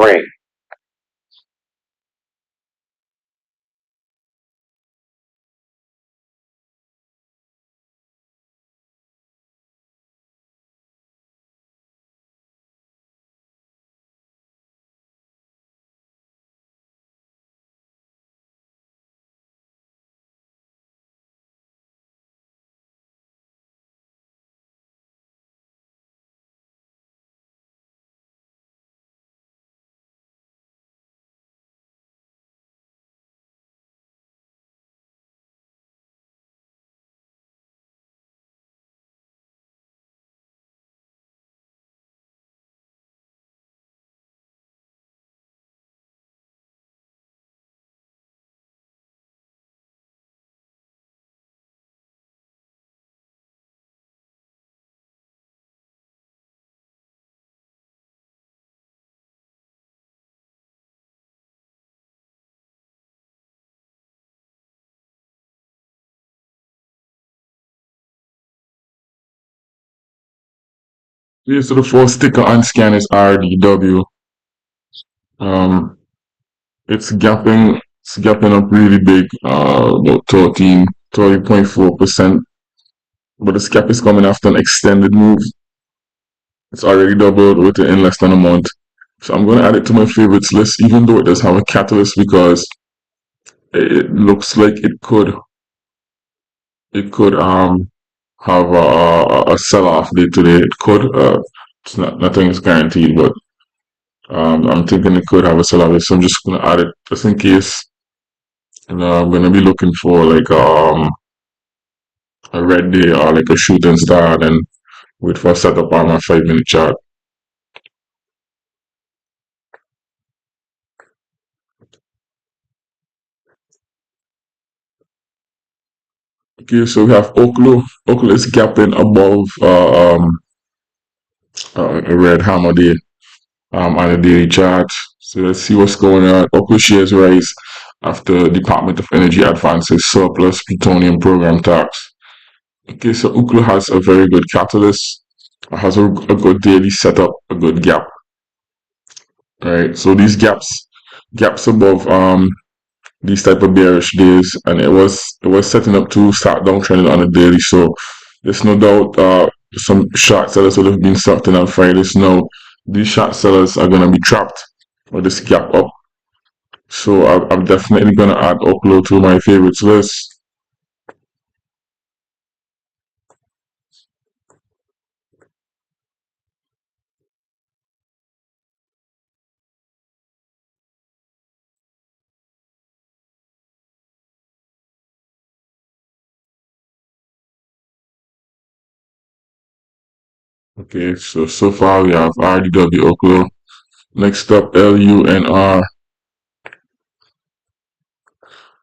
Three. Yeah, so the first sticker on scan is RDW. Um, it's gapping up really big, about 30.4%. But the gap is coming after an extended move. It's already doubled within less than a month. So I'm going to add it to my favorites list, even though it does have a catalyst, because it looks like it could have a sell-off day today. It could. It's not nothing is guaranteed, but I'm thinking it could have a sell-off day. So I'm just gonna add it just in case. And I'm gonna be looking for like a red day or like a shooting star, and wait for a setup on my 5 minute chart. Okay, so we have Oklo. Oklo is gapping above a red hammer day on the daily chart. So let's see what's going on. Oklo shares rise after Department of Energy advances surplus plutonium program tax. Okay, so Oklo has a very good catalyst. It has a good daily setup, a good gap. Right. So these gaps above these type of bearish days, and it was setting up to start downtrending on the daily. So there's no doubt some short sellers would have been sucked in on Friday. So now these short sellers are gonna be trapped with this gap up. So I'm definitely gonna add Upload to my favorites list. Okay, so far we have RDW Oklo. Next up LUNR.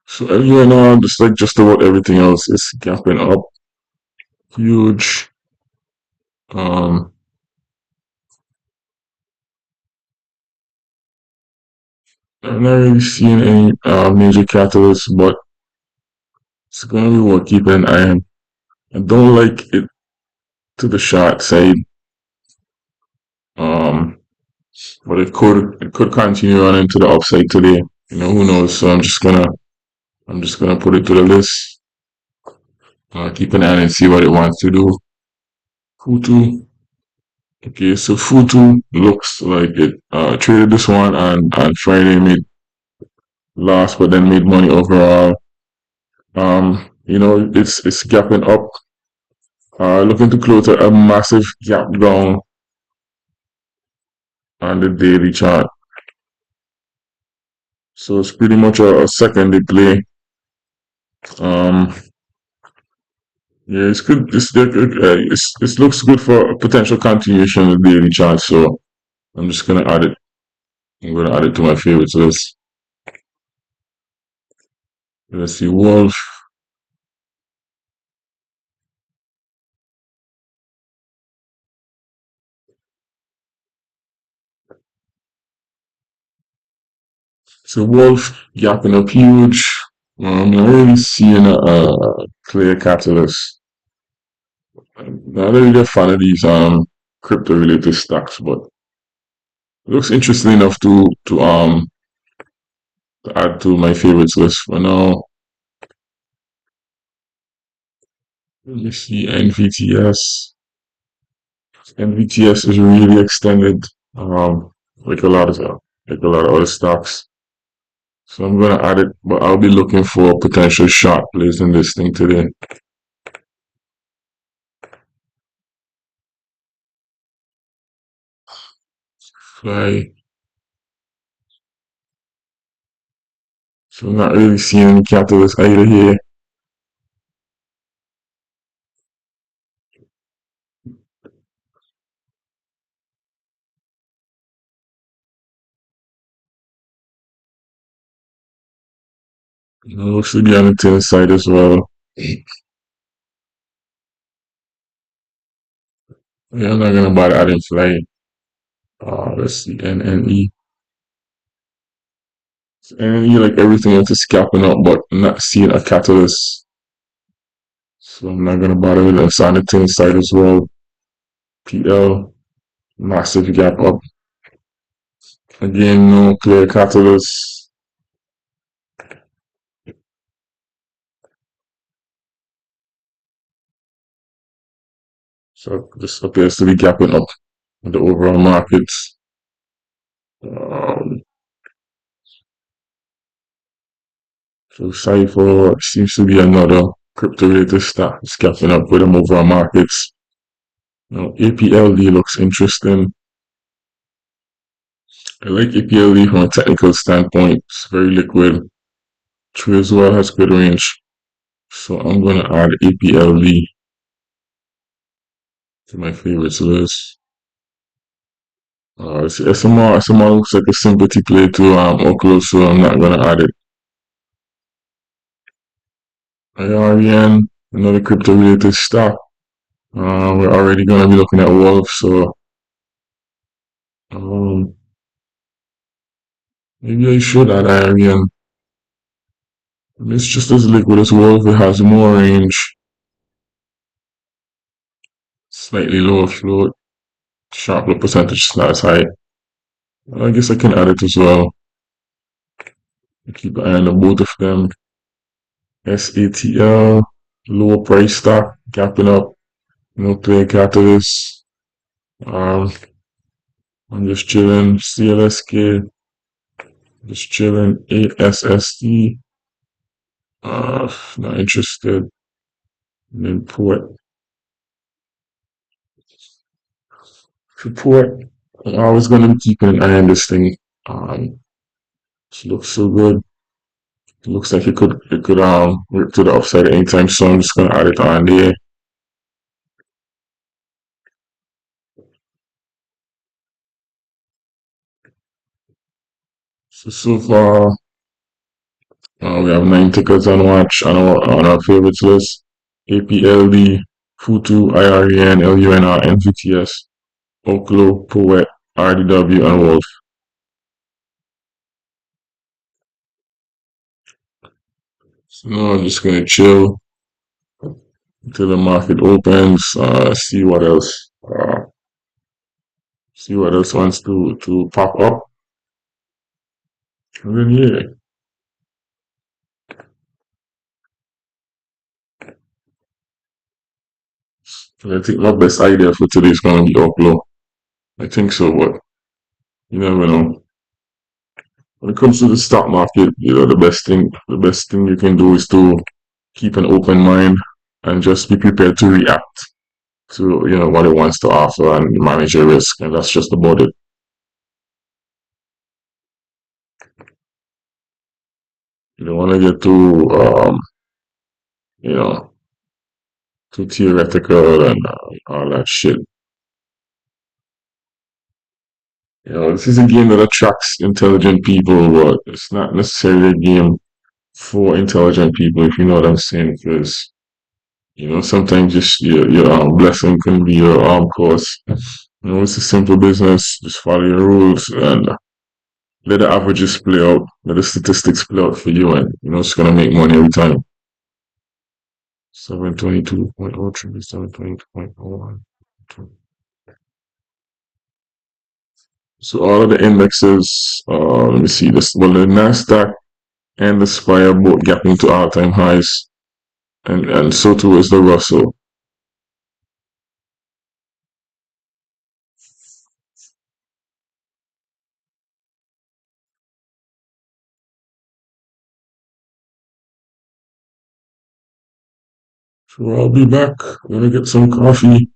So LUNR, just like just about everything else, is gapping up huge. Um I'm not really seeing any major catalysts, but it's gonna be worth keeping an eye on. I don't like it to the short side, um, but it could continue running to the upside today. Who knows? So I'm just gonna put it to the list. Keep an eye on and see what it wants to do. Futu. Okay, so Futu looks like it traded this one on Friday, made loss, but then made money overall. It's gapping up, looking to close a massive gap down on the daily chart. So it's pretty much a secondary play. Um, yeah, it's good. It looks good for a potential continuation of the daily chart. So I'm just gonna add it. I'm gonna add it to my favorites list. Let's see, Wolf. So Wolf gapping up huge. I'm not really seeing a clear catalyst. I'm not really a fan of these crypto related stocks, but it looks interesting enough to add to my favorites list for now. Let me see NVTS. NVTS is really extended, um, like a lot of other stocks. So I'm gonna add it, but I'll be looking for potential short plays in this thing today. Fly. So I'm not really seeing any catalyst either here. Looks to be on the thin side as well. Yeah, I'm not gonna bother adding fly. Let's see NNE. NNE, like everything else is capping up, but I'm not seeing a catalyst. So I'm not gonna bother with it. It's on the thin side as well. PL, massive gap up. Again, no clear catalyst. So this appears to be gapping up in the overall markets. Um, so Cypher seems to be another crypto-related stock. It's gapping up with them overall markets. APLD looks interesting. I like APLD from a technical standpoint. It's very liquid. True as well has good range. So I'm gonna add APLD to my favorites list. SMR looks like a sympathy play to Oclo, so I'm not gonna add it. IREN, another crypto related stock. We're already gonna be looking at Wolf, so um, maybe I should add IREN. It's just as liquid as Wolf. It has more range, slightly lower float, sharp low percentage, not as high. I guess I can add it as well. Keep an eye on both of them. SATL, lower price stock, gapping up, no clear catalyst. Um, I'm just chilling. CLSK, just chilling. ASSD, not interested. And then support. I'm always going to be keeping an eye on this thing. It looks so good. It looks like it could rip to the upside anytime, so I'm just gonna add it on there. So far, we have 9 tickets on watch on our favorites list: APLD, Futu, IREN, LUNR, NVTS, Oklo, Poet, RDW, and Wolf. So now I'm just gonna chill until the market opens. See what else wants to pop up. And then yeah, I think my best idea for today is gonna be Oklo. I think so, but you never know. When it comes to the stock market, the best thing you can do is to keep an open mind and just be prepared to react to what it wants to offer and manage your risk, and that's just about it. You don't want to get you know, too theoretical and all that shit. This is a game that attracts intelligent people, but it's not necessarily a game for intelligent people, if you know what I'm saying. Because sometimes just your blessing can be your course. It's a simple business. Just follow your rules and let the averages play out. Let the statistics play out for you, and it's gonna make money every time. 722.03, 722.01. So all of the indexes, let me see this. Well, the Nasdaq and the SPY are both gapping to all-time highs, and so too is the Russell. So I'll be back. I'm gonna get some coffee.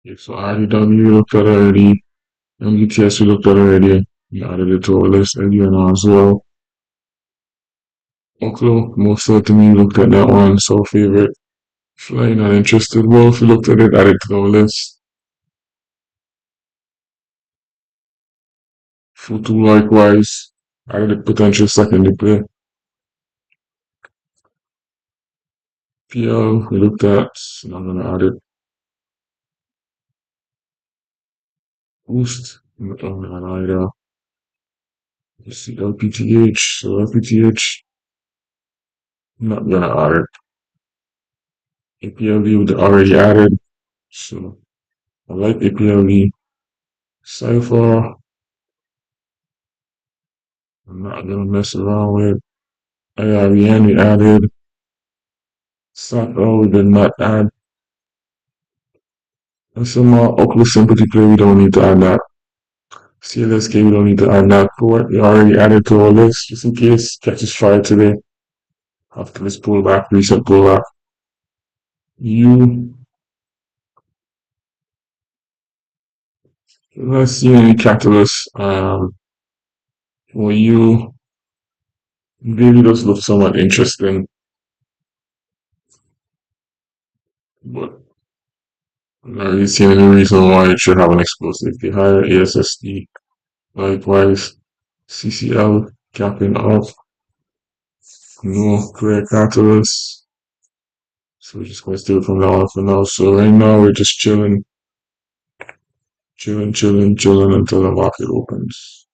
Okay, so RDW looked at already. MBTS we looked at already. We added it to our list again as well. Oklo, most certainly looked at that one. So favorite. Fly not interested. Well, if you looked at it, add it to our list. Futu likewise. Added a potential secondary play. PL we looked at. Not gonna add it. Boost. Not gonna add either. Let's see LPTH. So LPTH. Not gonna add it. APLV we already added. So I like APLV. Cypher. I'm not gonna mess around with. AREN we added. Sacro we did not add. And some Oculus sympathy play we don't need to add that. CLSK we don't need to add that. Port we already added to our list just in case catches fire today. After this pullback, recent pullback. You let's see any catalyst for you. Really does look somewhat interesting, but I'm not really seeing any reason why it should have an explosively higher ASSD. Likewise, CCL capping off, no clear catalyst. So we're just going to stay from now on for now. So right now we're just chilling, chilling until the market opens.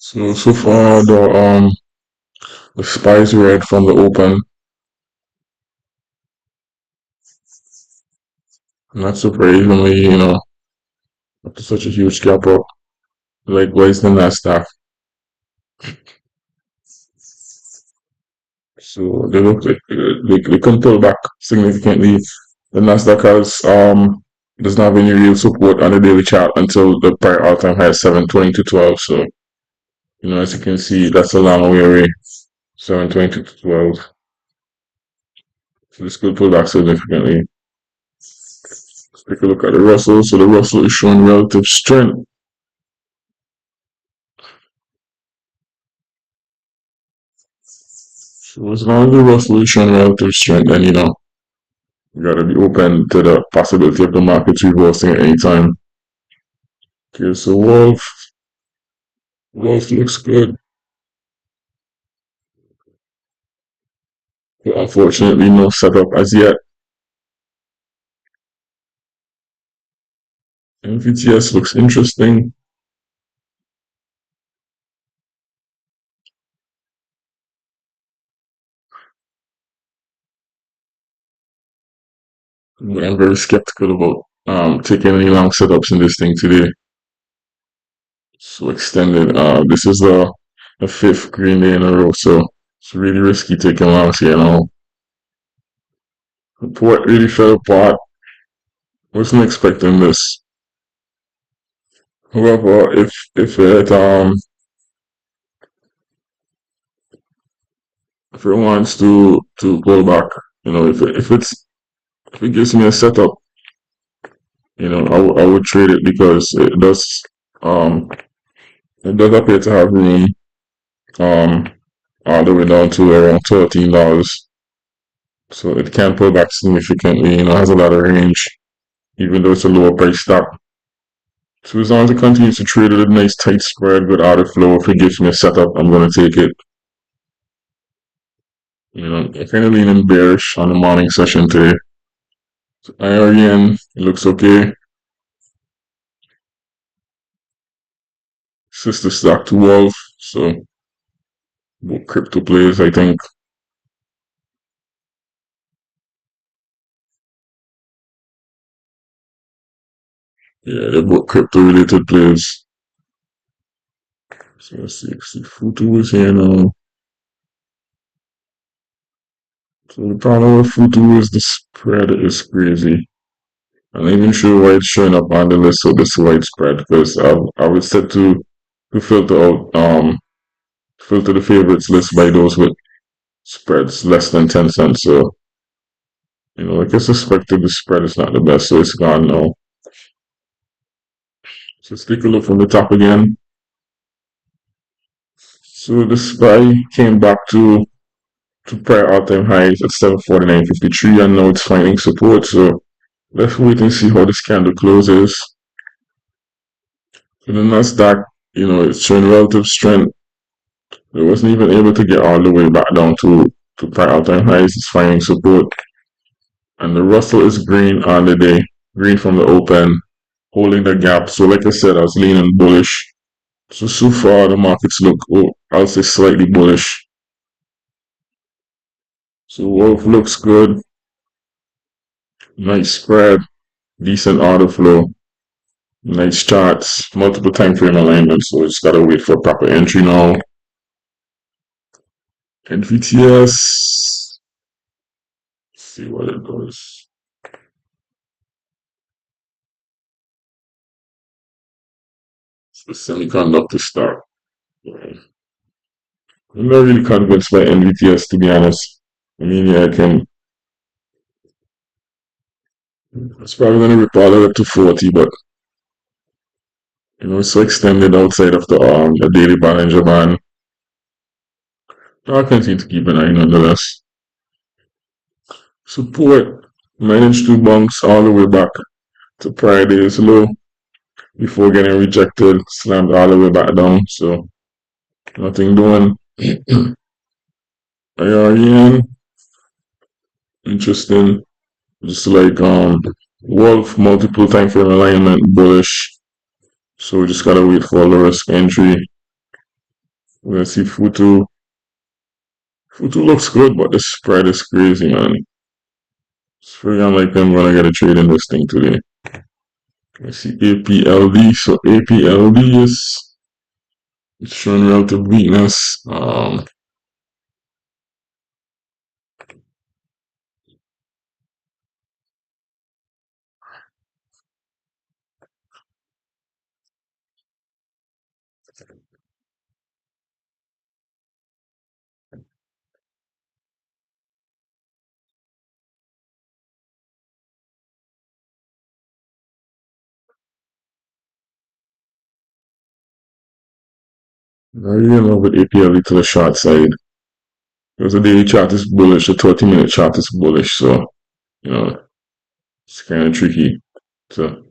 So far the spice red from the open, not surprisingly, after such a huge gap up. Likewise the Nasdaq. So they look like they can pull back significantly. The Nasdaq doesn't have any real support on the daily chart until the prior all-time high is 720 to 12. So as you can see, that's a long way away. 720 to 12. So this could pull back significantly. Let's take a look at the Russell. So the Russell is showing relative strength. So as long as the Russell is showing relative strength, then you gotta be open to the possibility of the market reversing at any time. Okay, so Wolf looks good. But unfortunately, no setup as yet. MVTS looks interesting. But I'm very skeptical about taking any long setups in this thing today. So extended. This is the fifth green day in a row, so it's really risky taking longs here now. The port really fell apart. Wasn't expecting this. However, if it wants to pull back, if it gives me a setup, I would trade it because um it does appear to have room um all the way down to around $13. So it can pull back significantly, has a lot of range, even though it's a lower price stock. So as long as it continues to trade at a nice tight spread with order flow, if it gives me a setup, I'm gonna take it. I kind of leaning bearish on the morning session today. So IRN, it looks okay. Sister stock to Wolf, so both crypto plays, I think. Yeah, they're both crypto related plays. So let's see, Futu is here now. So the problem with Futu is the spread is crazy. I'm not even sure why it's showing up on the list of this widespread because I was set to filter out filter the favorites list by those with spreads less than 10 cents. So like I suspected the spread is not the best, so it's gone now. So let's take a look from the top again. So the SPY came back to prior all-time highs at 749.53 and now it's finding support. So let's wait and see how this candle closes. So the Nasdaq, it's showing relative strength. It wasn't even able to get all the way back down to prior all-time highs. It's finding support. And the Russell is green on the day, green from the open, holding the gap. So like I said, I was leaning bullish. So far the markets look, I'll say slightly bullish. So Wolf looks good. Nice spread, decent order flow, nice charts, multiple time frame alignments. So just gotta wait for proper entry now. NVTS, see what it does. It's the semiconductor stock. I'm not really convinced by NVTS to be honest. I mean, yeah, it's probably gonna rip all the way up to 40, but it's so extended outside of the daily Bollinger Band. I'll continue to keep an eye nonetheless. Support managed to bounce all the way back to prior day's low before getting rejected, slammed all the way back down. So nothing doing. IREN, interesting. Just like Wolf, multiple time frame alignment, bullish. So we just gotta wait for low risk entry. We're gonna see Futu. Futu looks good, but the spread is crazy, man. It's very unlikely I'm gonna get a trade in this thing today. I see APLD. So APLD is it's showing relative weakness. I really in love with APLD to the short side. Because the daily chart is bullish, the 30-minute chart is bullish, so you know it's kind of tricky. So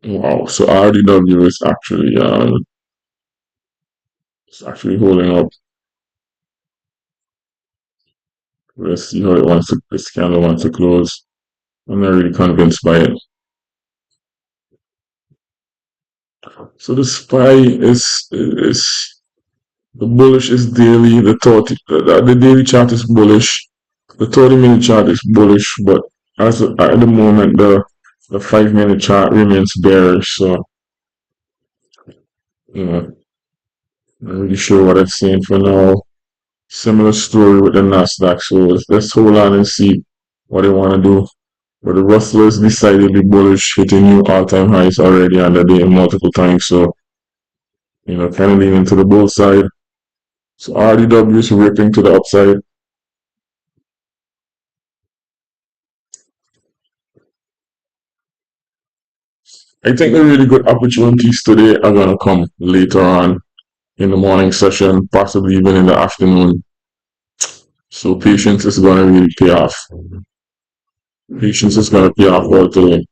wow, so RDW is actually it's actually holding up. Let's see how it wants to this candle wants to close. I'm not really convinced by it. So the SPY is the bullish is daily. The daily chart is bullish. The 30-minute chart is bullish, but at the moment the 5-minute chart remains bearish. So you know, not really sure what I'm saying for now. Similar story with the Nasdaq. So let's hold on and see what they want to do. But the Russell is decidedly bullish, hitting new all-time highs already on the day multiple times. So kind of leaning to the bull side. So RDW is ripping to the upside. I think the really good opportunities today are gonna come later on in the morning session, possibly even in the afternoon. So patience is gonna really pay off. Patience is gonna pay off all today.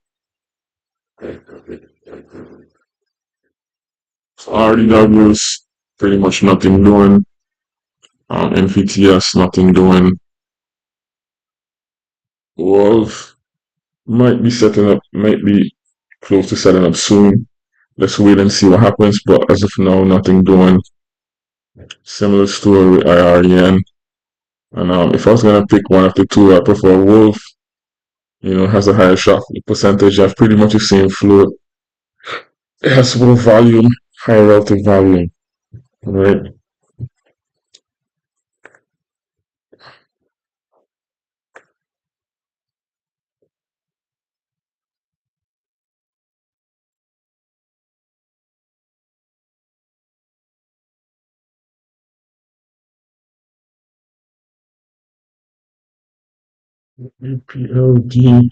So RDW is pretty much nothing doing. NVTS nothing doing. Wolf might be close to setting up soon. Let's wait and see what happens. But as of now, nothing doing. Similar story with IREN. And if I was gonna pick one of the two, I prefer Wolf. Has a higher shot percentage, has pretty much the same float. It has more volume, higher relative volume, right? UPLD.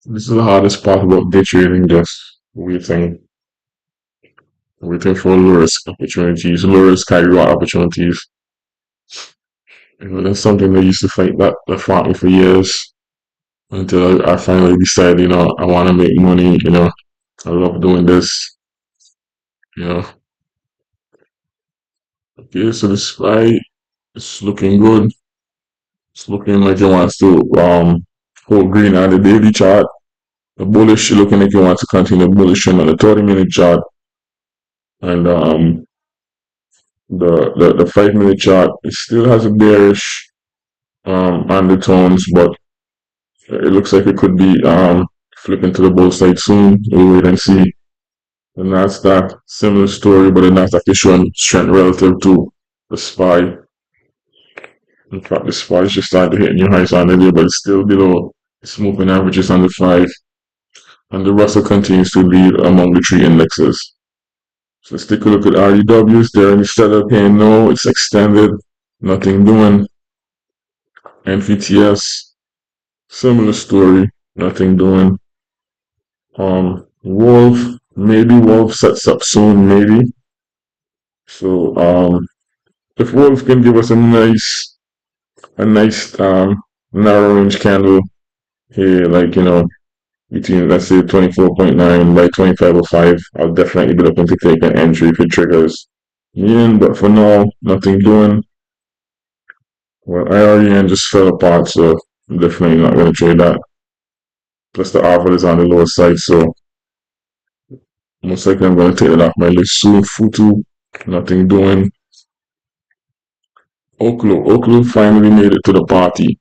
This is the hardest part about day trading, just waiting, waiting for low risk opportunities, low risk high reward opportunities. That's something they used to fight that fought me for years until I finally decided, I want to make money. I love doing this. You know. Okay, so the SPY is looking good. It's looking like it wants to hold green on the daily chart. The bullish looking like it wants to continue bullish on the 30-minute chart. And the 5-minute chart, it still has a bearish undertones, but it looks like it could be flipping to the bull side soon. We'll wait and see. The Nasdaq, similar story, but the Nasdaq is showing strength relative to the SPY. In fact, the SPY is just starting to hit new highs on the day, but it's still below its moving averages on the 5. And the Russell continues to lead among the three indexes. So let's take a look at REWs. They're instead of paying no, it's extended, nothing doing. NVTS, Similar story, nothing doing. Wolf, maybe Wolf sets up soon, maybe. So if Wolf can give us a nice narrow range candle here, like between let's say 24.9 by 25.05, I'll definitely be looking to take an entry if it triggers. Yeah, but for now, nothing doing. Well, IREN just fell apart, so I'm definitely not going to trade that. Plus the offer is on the lower side, so most likely I'm going to take it off my list soon. Futu, nothing doing. Oklo finally made it to the party.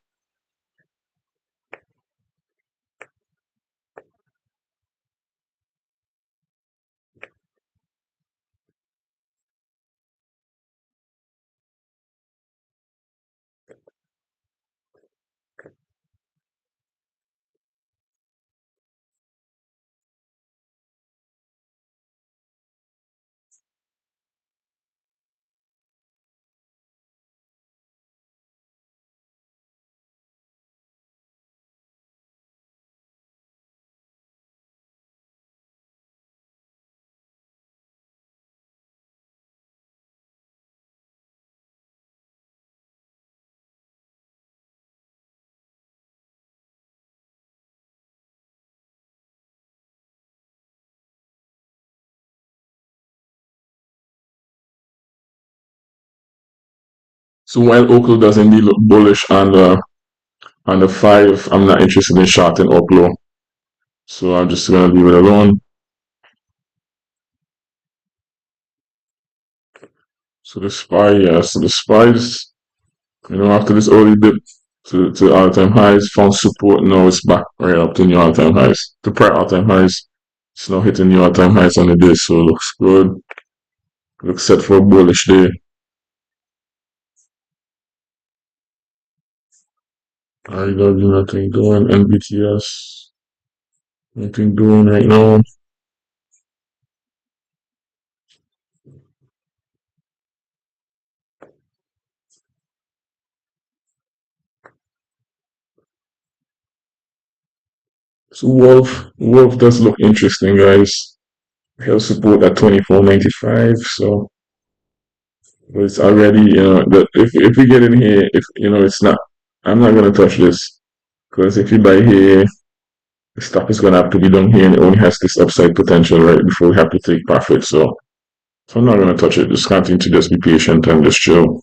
So while Oklo does indeed look bullish on the 5, I'm not interested in shorting Oklo. So I'm just going to leave it alone. So the SPY, yeah, so the SPY's, after this early dip to all-time highs, found support, now it's back right up to new all-time highs. The prior all-time highs, it's now hitting new all-time highs on the day, so it looks good. Looks set for a bullish day. IW, nothing doing. NBTS, nothing doing right now. So Wolf does look interesting, guys. He'll support at 24.95, so but it's already, if we get in here, if it's not, I'm not gonna touch this because if you buy here, the stock is gonna have to be done here, and it only has this upside potential right before we have to take profit. So I'm not gonna touch it. Just continue to just be patient and just chill.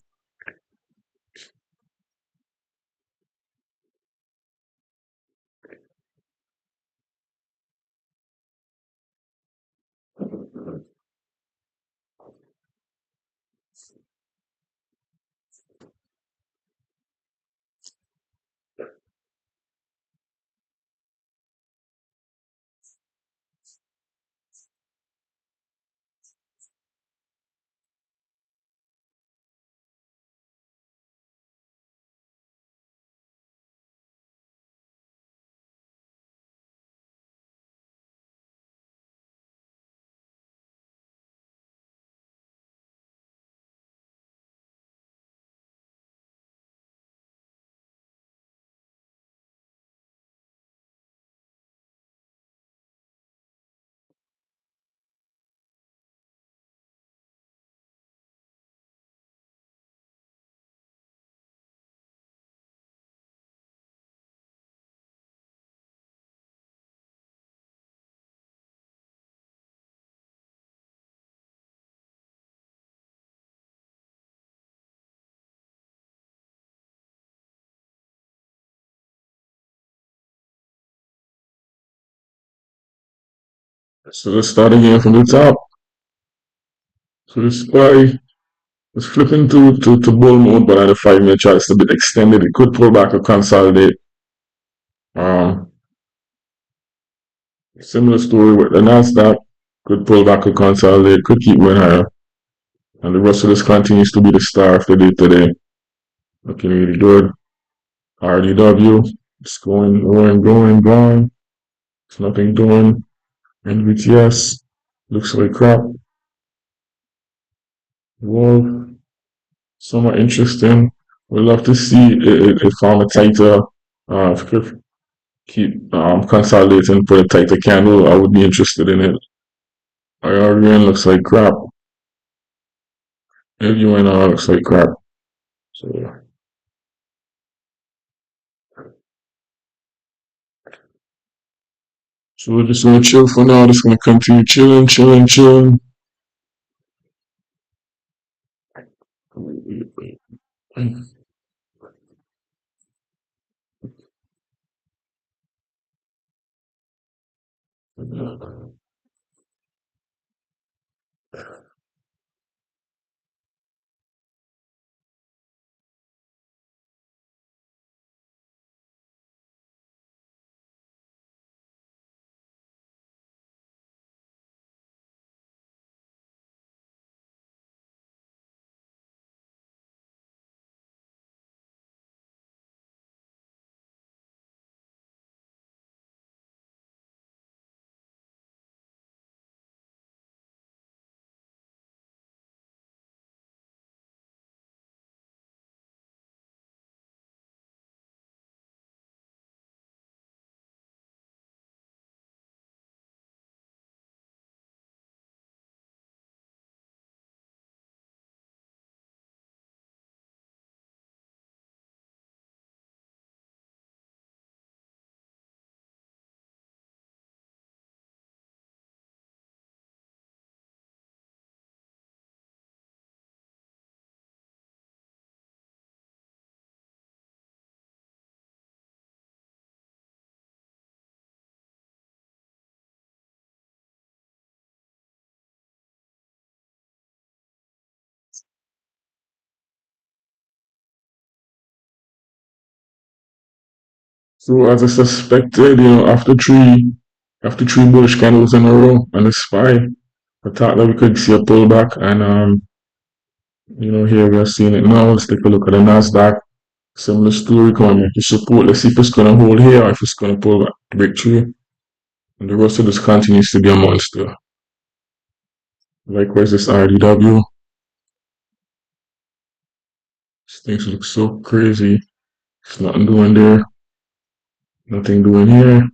So let's start again from the top. So the SPY is flipping to bull mode, but at the 5 minute chart, it's a bit extended. It could pull back or consolidate. Um, Similar story with the Nasdaq. Could pull back or consolidate. Could keep going higher. And the rest of this continues to be the star of the day today. Looking really good. RDW. It's going. It's nothing doing. NVTS. Looks like crap. Well, somewhat interesting. We'd love to see it form a tighter keep consolidating for a tighter candle, I would be interested in it. IRN looks like crap. FUNR looks like crap. So, so we're just gonna chill for now. Just gonna continue chilling, chilling, chilling. So as I suspected, after three bullish candles in a row and a spy, I thought that we could see a pullback, and here we are seeing it now. Let's take a look at the Nasdaq. Similar story coming to support. Let's see if it's gonna hold here or if it's gonna pull back, break through. And the rest of this continues to be a monster. Likewise, this RDW. These things look so crazy. There's nothing doing there, nothing doing here.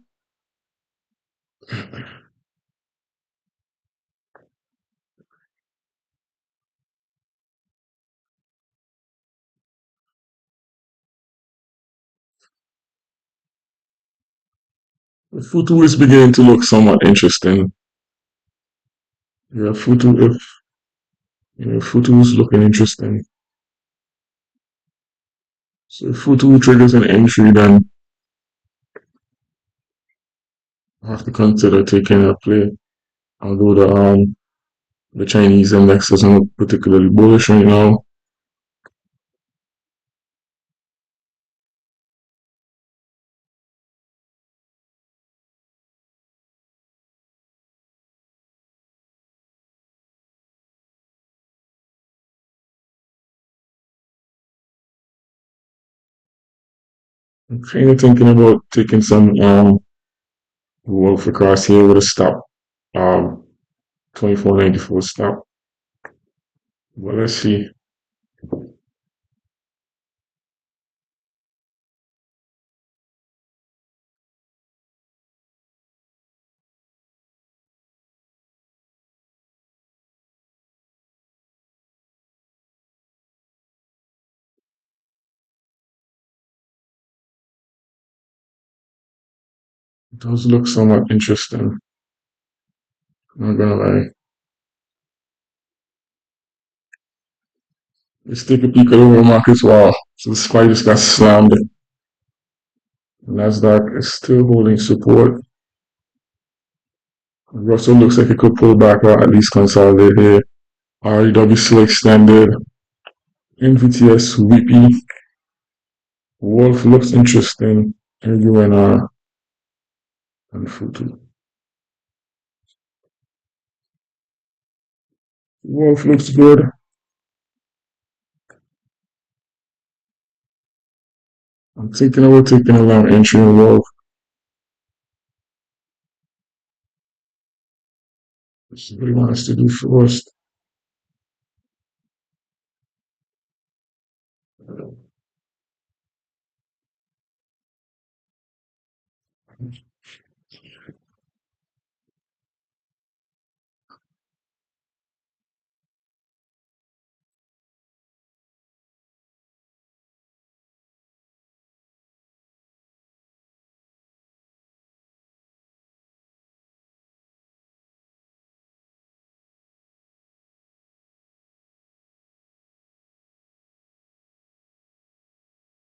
The Futu is beginning to look somewhat interesting. Yeah, Futu is looking interesting. So if Futu triggers an entry, then I have to consider taking a play. Although the Chinese index doesn't look particularly bullish right now. I'm kind of thinking about taking some wolf across here with a stop. Um, 24.94 stop. Well, let's see. It does look somewhat interesting. I'm not gonna lie. Let's take a peek at the overall markets. Wow. So the SPY just got slammed. Nasdaq is still holding support. Russell looks like it could pull back or at least consolidate here. REW still extended. NVTS weepy. Wolf looks interesting. And UNR and Futu. Wolf looks good. We're taking a long entry in Wolf. This is what he wants to do first.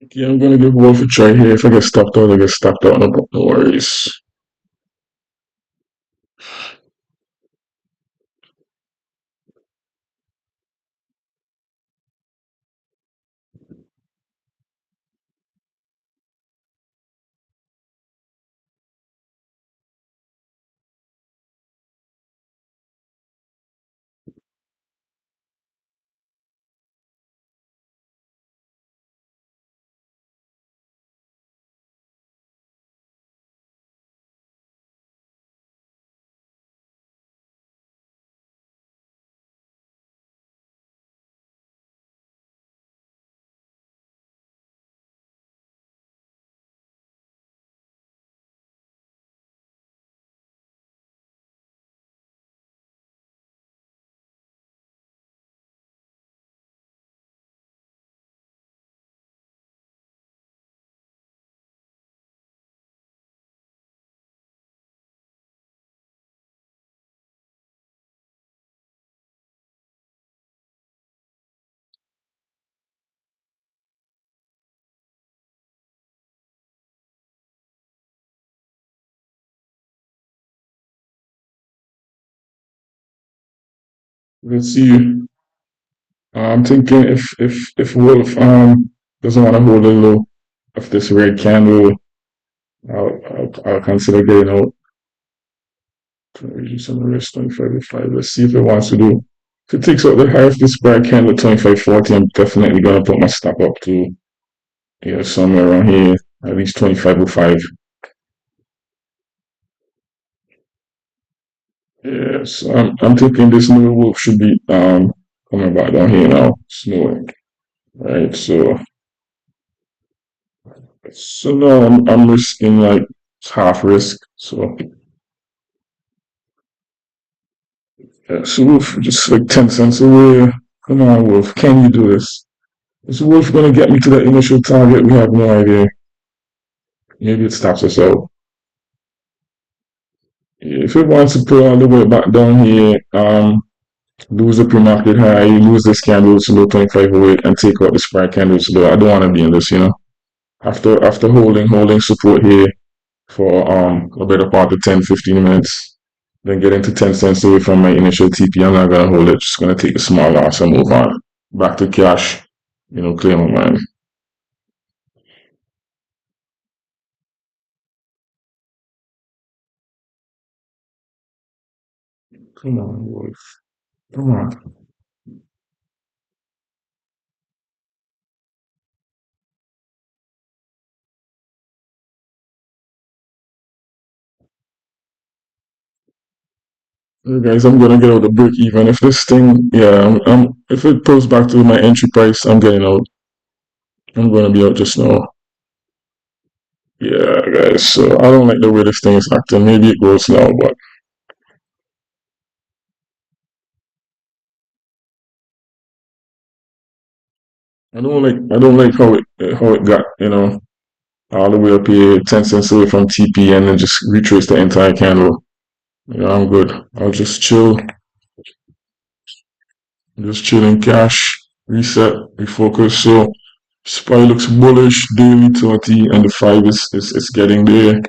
Okay, I'm gonna give Wolf a try here. If I get stopped out, I get stopped out. No worries. Let's see. I'm thinking if Wolf doesn't want to hold a low of this red candle, I'll consider getting out. Reduce on the risk 25 to 5. Let's see if it wants to do. If it takes out the high of this red candle 25.40, I'm definitely gonna put my stop up to somewhere around here, at least 25.05. Yes, I'm thinking this new wolf should be coming back down here now, snowing. Right, so now I'm risking like half risk. So yeah, so Wolf just like 10 cents away. Come on, Wolf, can you do this? Is Wolf gonna get me to the initial target? We have no idea. Maybe it stops us out. If it wants to pull all the way back down here, lose the pre-market high, lose this candle to low 25 away, and take out the spy candles low. I don't want to be in this, After holding support here for a better part of 10-15 minutes, then getting to 10 cents away from my initial TP, I'm not gonna hold it. Just gonna take a small loss and move on. Back to cash, clear my mind. Come on, boys. Come on. Hey guys, I'm gonna get out the break even. If this thing, yeah, if it pulls back to my entry price, I'm getting out. I'm gonna be out just now. Yeah, guys. So I don't like the way this thing is acting. Maybe it goes now, but I don't like how it got all the way up here 10 cents away from TP and then just retrace the entire candle. I'm good. I'll just chill in cash, reset, refocus. So SPY looks bullish, daily 30, and the 5 is getting there.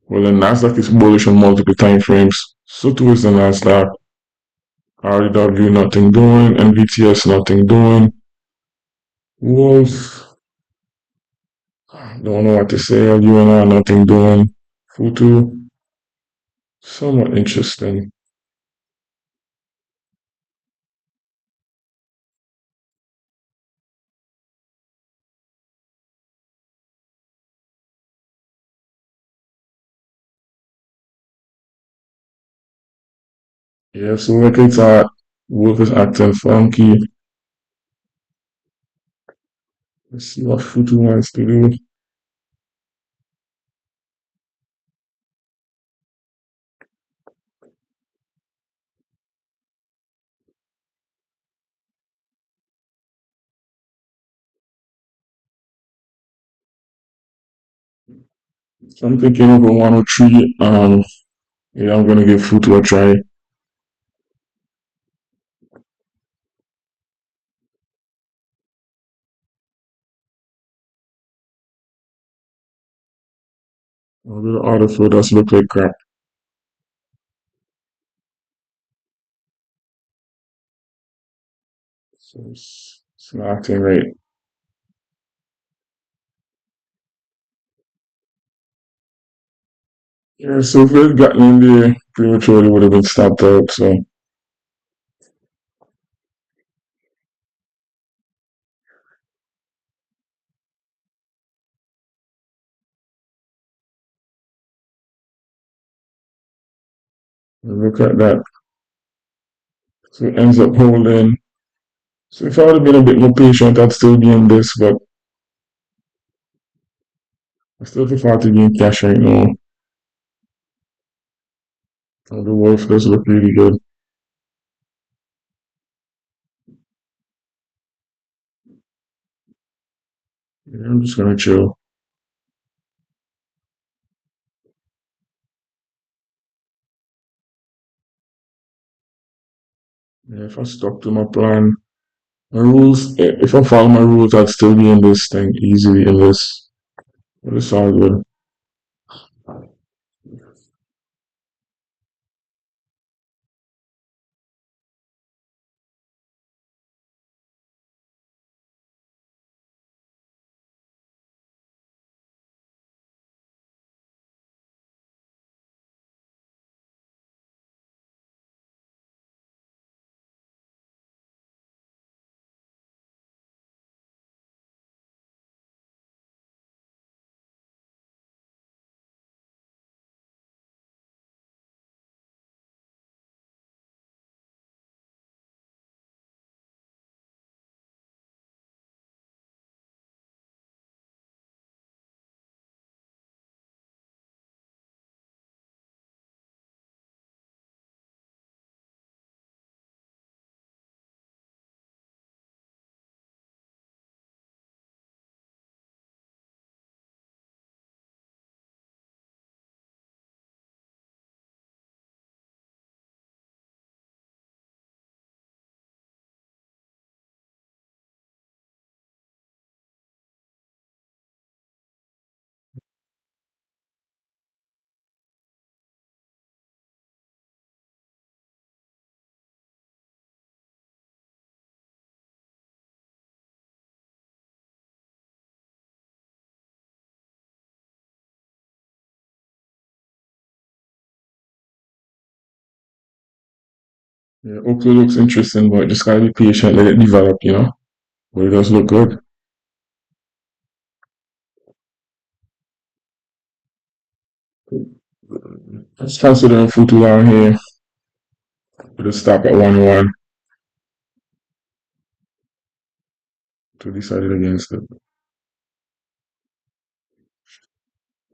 Well, the Nasdaq is bullish on multiple time frames. So too is the Nasdaq. RW nothing doing, NVTS nothing doing. Wolf, don't know what to say. UNR nothing doing. Futu, somewhat interesting. Yeah, so like it's Wolf is acting funky. Let's see what Futu wants to do. So I'm thinking over 103. Yeah, I'm gonna give Futu a try. All the other food does look like crap. So it's not acting right. Yeah, so if we had gotten in there prematurely, would have been stopped out. So look at that. So it ends up holding. So if I would have been a bit more patient, I'd still be in this, but I still prefer to be in cash right now. And the wolf does look really good. Yeah, I'm just gonna chill. Yeah, if I stuck to my plan, my rules, if I follow my rules, I'd still be in this thing easily in this. But it's all good. Yeah, Oakley looks interesting, but just gotta be patient, let it develop, you know? But it does look good. Let's consider food down here with a stop at 1-1 to decide it against it.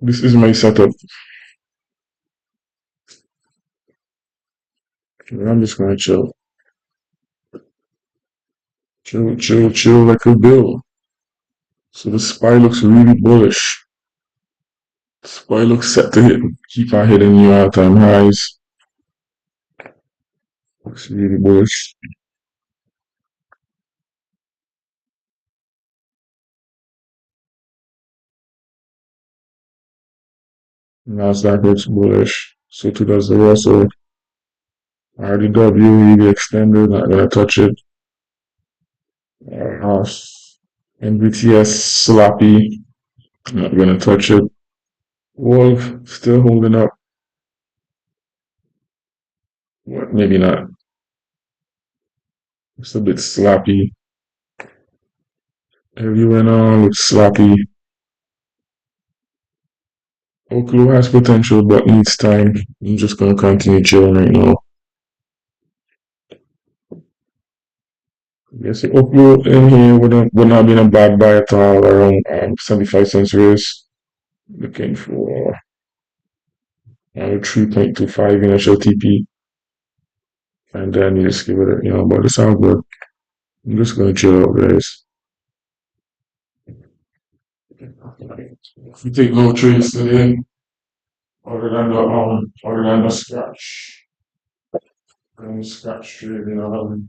This is my setup. I'm just gonna chill. Chill, chill, chill like a bill. So the SPY looks really bullish. SPY looks set to hit, keep on hitting new all-time highs. Looks really bullish. Nasdaq looks bullish. So too does the Russell. RDW really extended, not gonna touch it. Uh, MBTS sloppy, not gonna touch it. Wolf still holding up. What, maybe not. It's a bit sloppy. Everywhere now looks sloppy. Oklo has potential but needs time. I'm just gonna continue chilling right now. Yes, Oklo in here would not be a bad buy at all around 75 cents raise. Looking for 3.25 initial TP. And then you just give it a, but it's all good. I'm just gonna chill out, guys. If you take no trades today, other than the scratch, and scratch trade,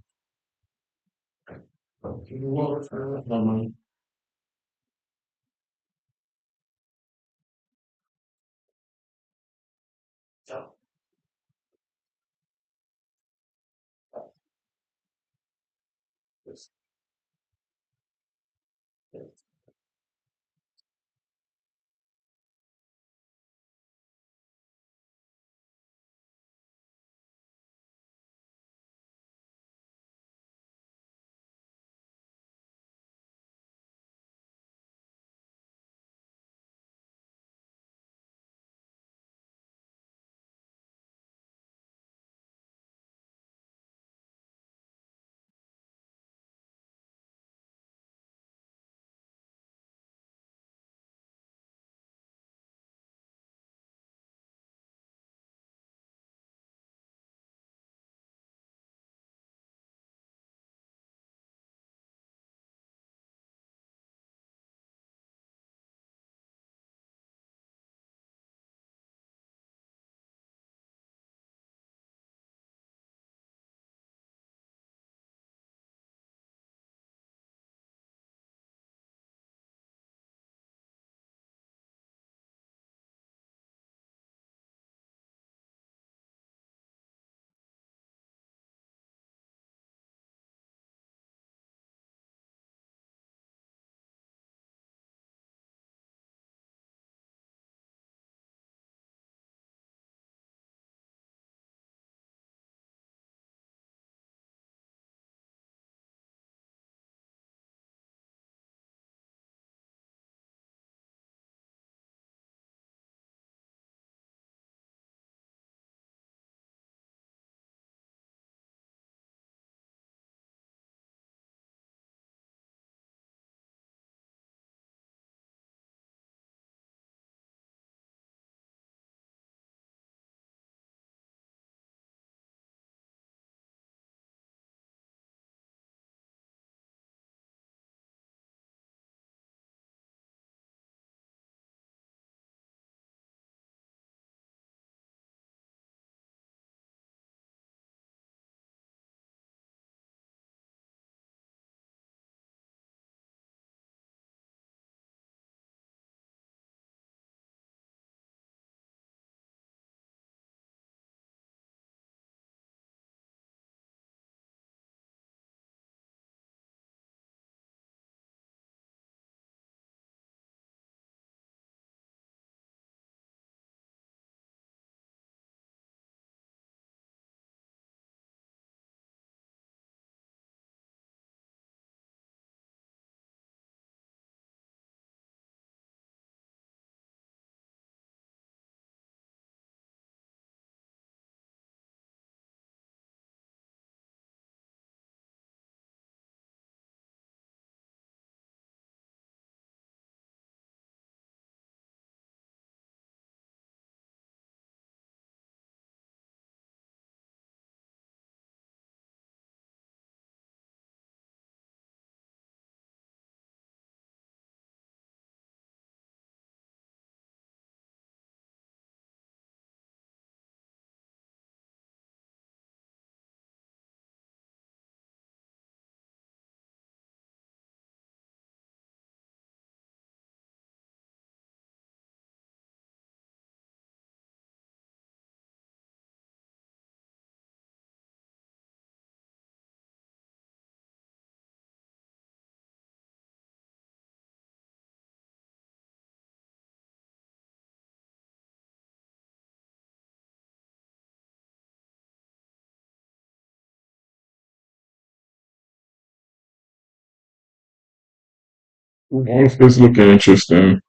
It's looking interesting.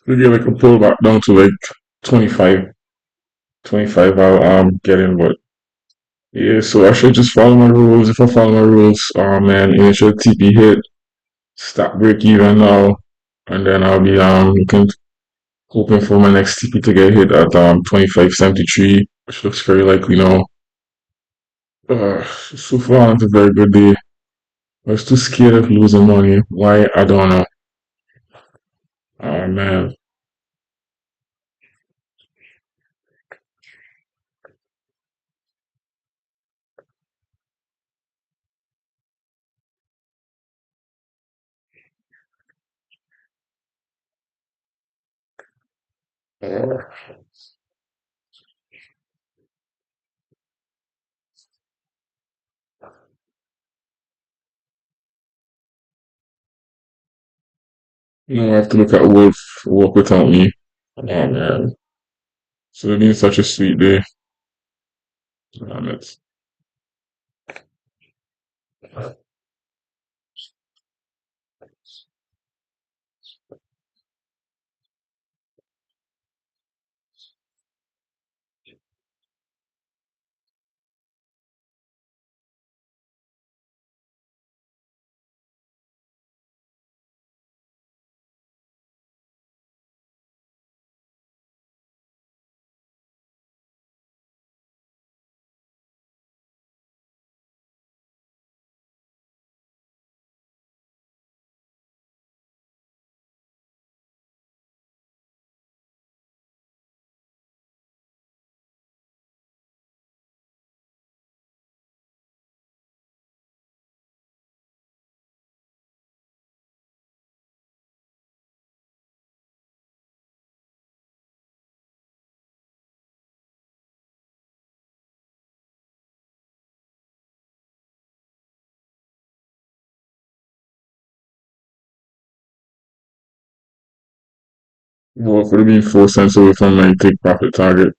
Maybe I can pull back down to like 25, 25. I'll get in, but yeah. So I should just follow my rules. If I follow my rules, man, initial TP hit, stop break even now, and then I'll be looking hoping for my next TP to get hit at 25.73, which looks very likely now. So far, it's a very good day. I was too scared of losing money. Why? I don't know. Oh man. Uh, I have to look at Wolf Walk Without Me. Oh man. So it's been such a sweet day. It's Wolf would have been 4 cents away from my take profit target.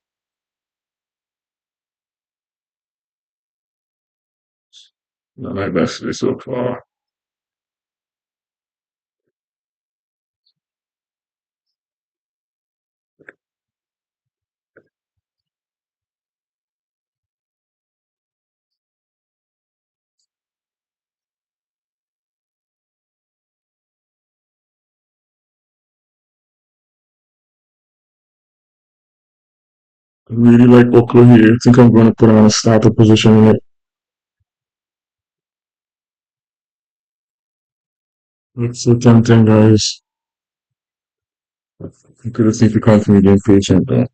Not my best day so far. I really like Oklo here. I think I'm going to put on a starter position in it. It's so tempting, guys. You could have seen the continue being patient though.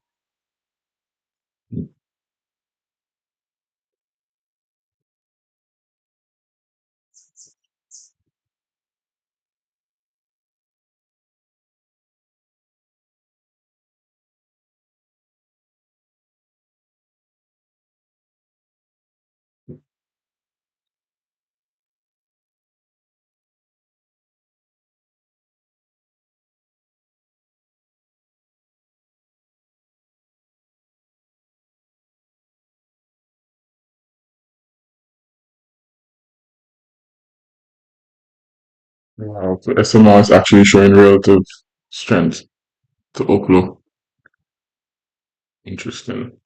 Wow, so SMR is actually showing relative strength to Oklo. Interesting.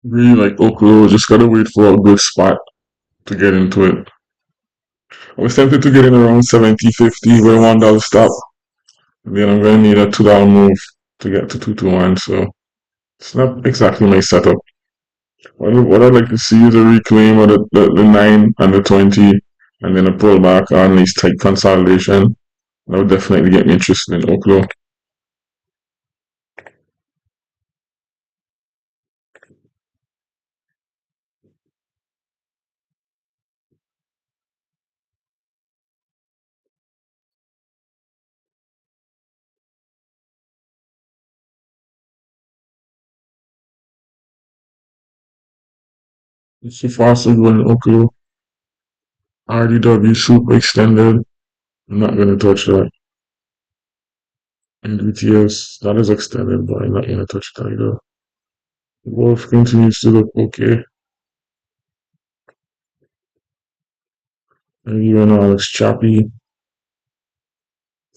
Really like Oklo, just gotta wait for a good spot to get into it. I was tempted to get in around 70.50 with a $1 stop. Then I'm gonna need a $2 move to get to 221, so it's not exactly my setup. What I'd like to see is a reclaim of the 9 and the 20, and then a pullback on nice tight consolidation. That would definitely get me interested in Oklo. So far, so good in Oklo. RDW super extended. I'm not gonna touch that. And BTS, that is extended, but I'm not gonna touch that either. Wolf continues to look okay. And even though it looks choppy,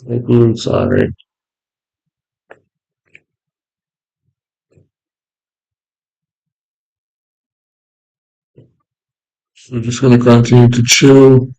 it looks alright. So we're just gonna continue to chill.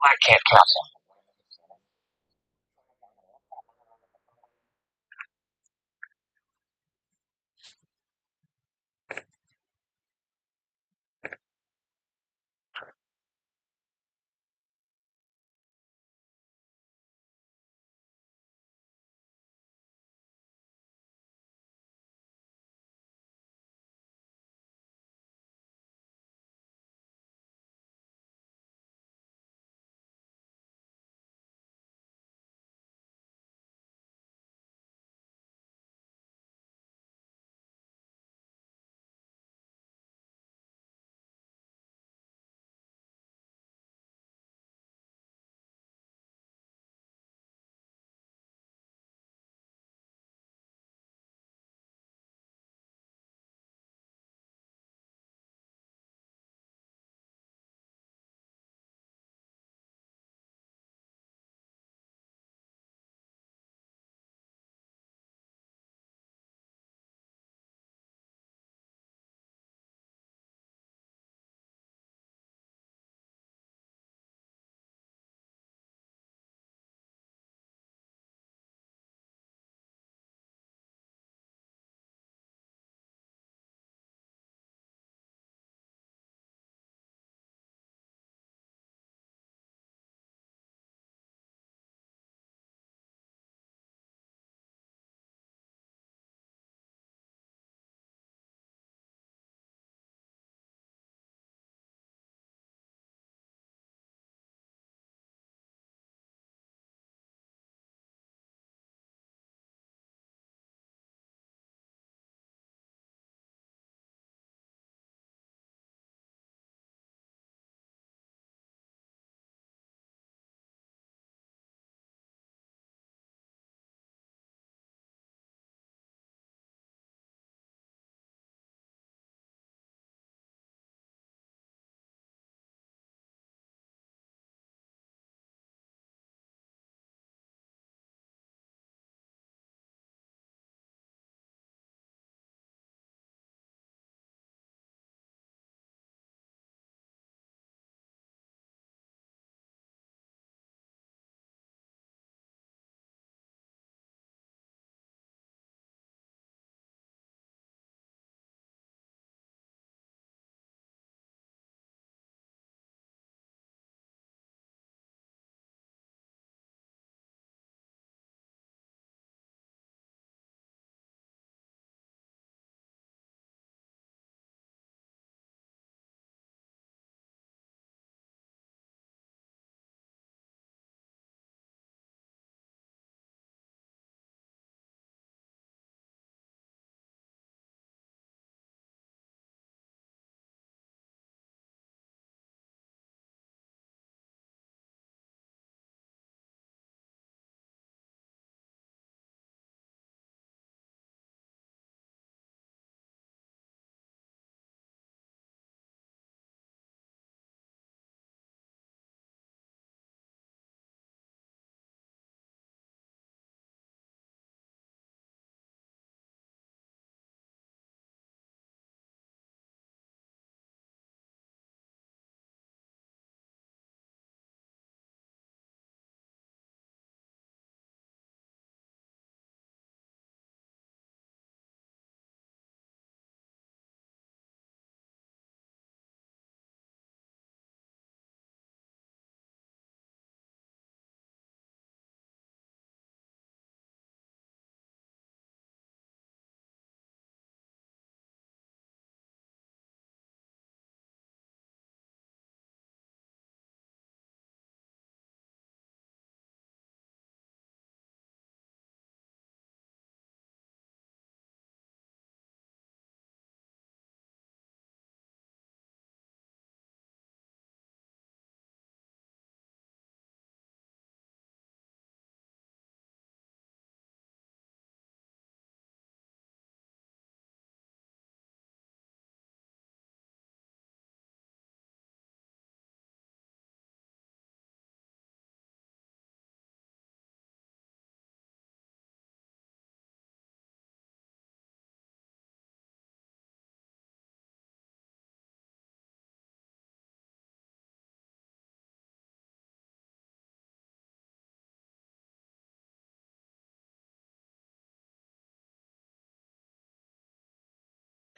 I can't count.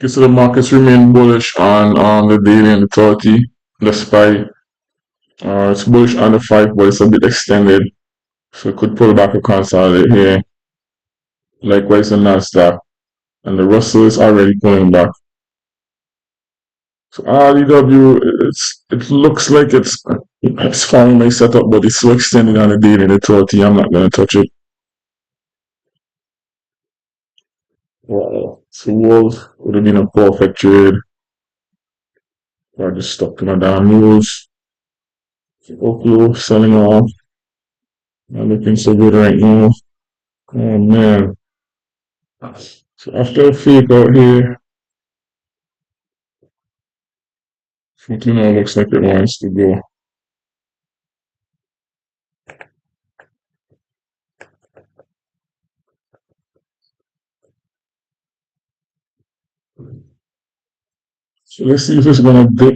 Okay, so the markets remain bullish on the daily and the 30, despite it's bullish on the 5, but it's a bit extended. So it could pull back or consolidate here. Likewise, the Nasdaq and the Russell is already pulling back. So RDW, it looks like it's following my setup, but it's so extended on the daily and the 30. I'm not gonna touch it. Wow. So Wolf would have been a perfect trade. I just stuck to my damn rules. Oklo selling off. Not looking so good right now. Oh man. So after a fake out here, Fortuna looks like it wants to go. So let's see if it's gonna dip.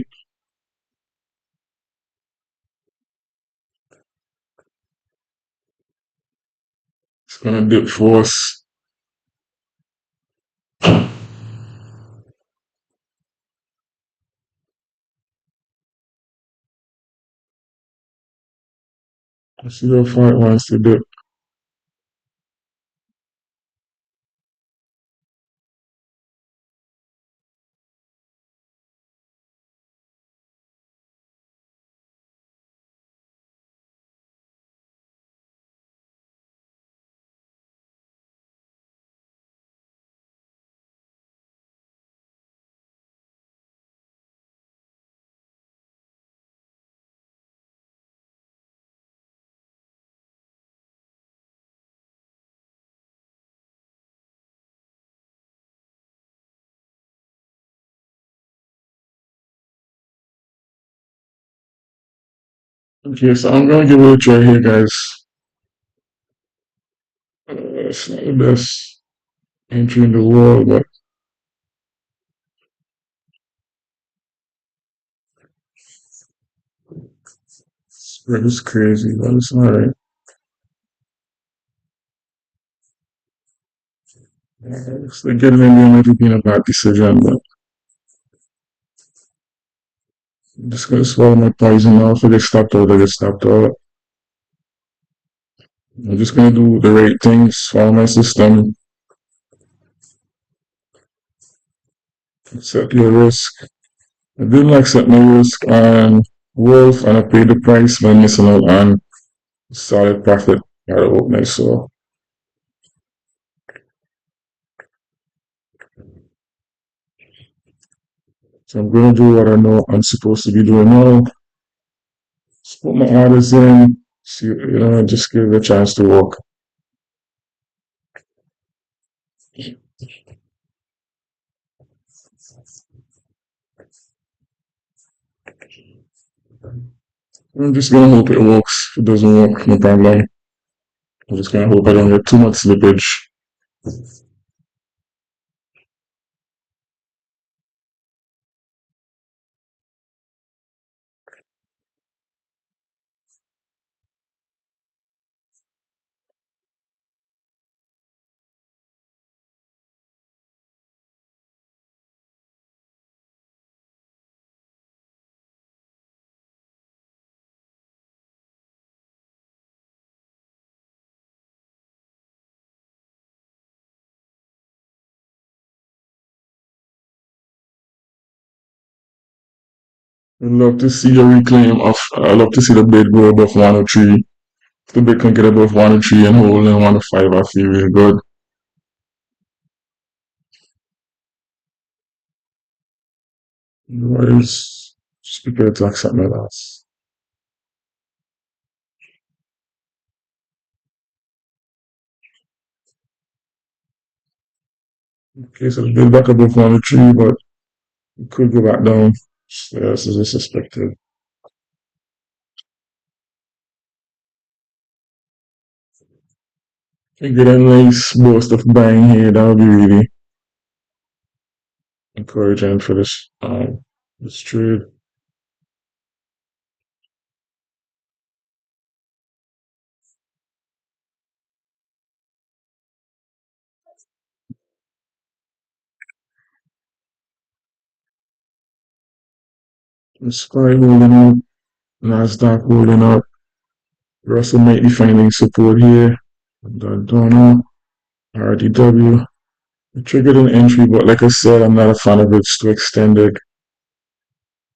It's gonna dip for us. Let's see how far it wants to dip. Okay, so I'm gonna give it a try here, guys. It's not the best entry in the world, but spread is crazy, but it's alright. So getting in there might have been a bad decision, but I'm just gonna swallow my poison now. If I get stopped out, I get stopped out. I'm just gonna do the right things, follow my system, accept your risk. I didn't accept my risk on Wolf, and I paid the price by missing out on solid profit at the opening. So I'm gonna do what I know I'm supposed to be doing now. Just put my orders in, see, just give it a chance to work. I'm just gonna hope it works. If it doesn't work, no problem. I'm just gonna hope I don't get too much slippage. I'd love to see the bid go above 103. If the bid can get above 103 and hold in 105, I feel really good. Otherwise, just prepare to accept my loss. Okay, so the bid back above 103, but it could go back down. So, yes, as I suspected. If get a nice burst of buying here, that would be really encouraging for this trade. The SPY holding up, Nasdaq holding up. Russell might be finding support here. Don't know. RDW. I triggered an entry, but like I said, I'm not a fan of it. It's too extended.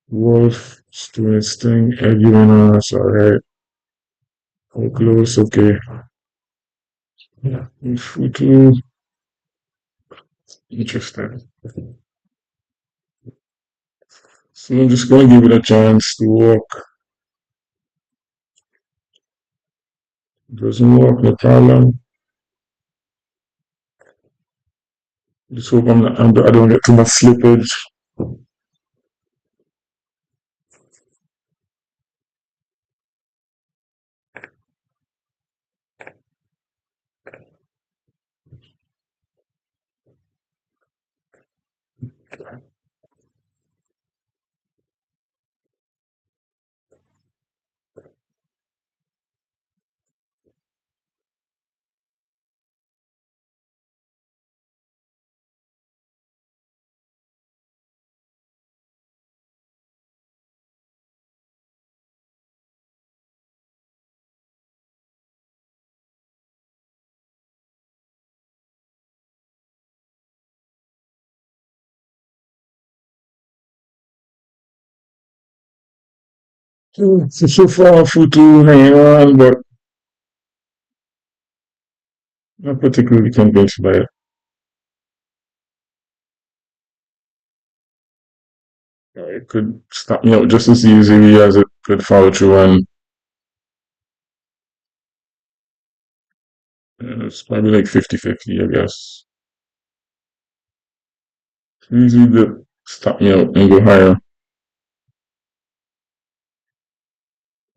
Wolf is doing its thing. Arguing on us, alright. How close? Okay. Yeah. If we do, interesting. So I'm just going to give it a chance to work. Doesn't work, no problem. Just hope I don't get too much slippage. So far, Futu hanging on, but not particularly convinced by it. It could stop me out just as easily as it could follow through, and it's probably like 50-50, I guess. Easily to stop me out and go higher,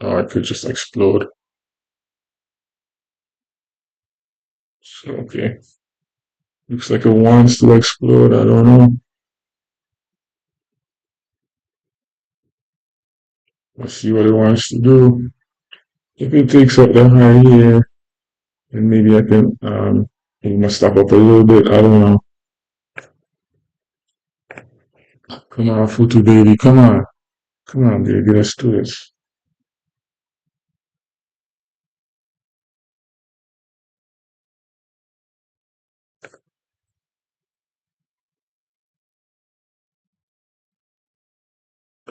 or it could just explode. So, okay. Looks like it wants to explode. I don't know. Let's see what it wants to do. If it takes up the high here, then maybe I can maybe my stop up a little bit. I don't know. Come on, Futu baby. Come on. Come on, baby. Let's do this.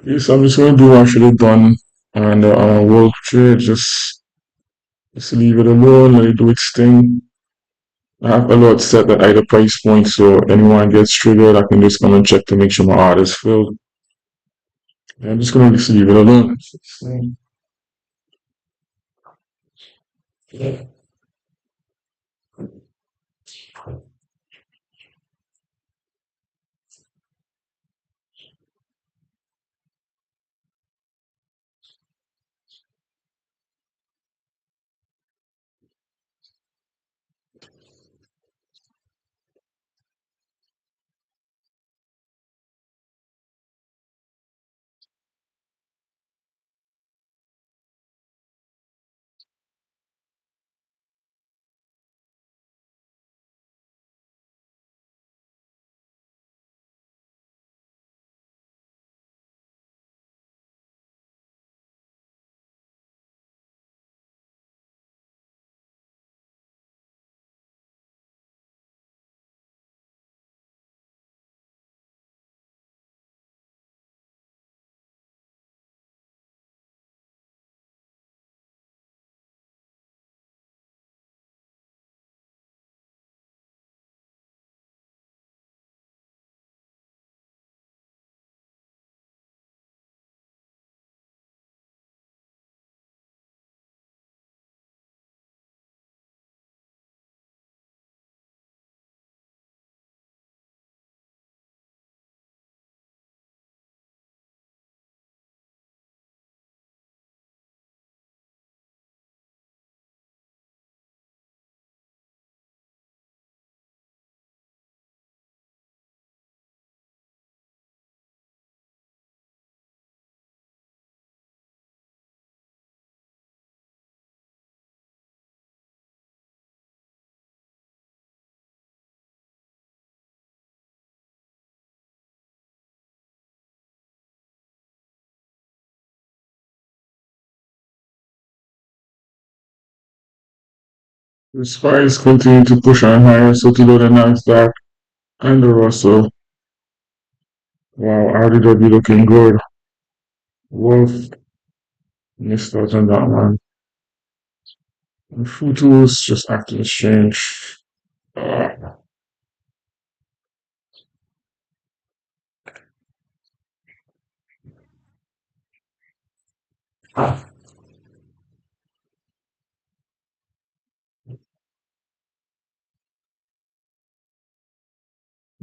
Yes, I'm just gonna do what I should have done on the world trade. Just leave it alone, let it do its thing. I have a lot set at either price point, so anyone gets triggered, I can just come and check to make sure my order is filled. I'm just gonna just leave it alone. The spies continue to push on higher, so to the Nasdaq and the Russell. Wow, RDW looking good. Wolf missed out on that one. And Futu's just acting strange. Uh,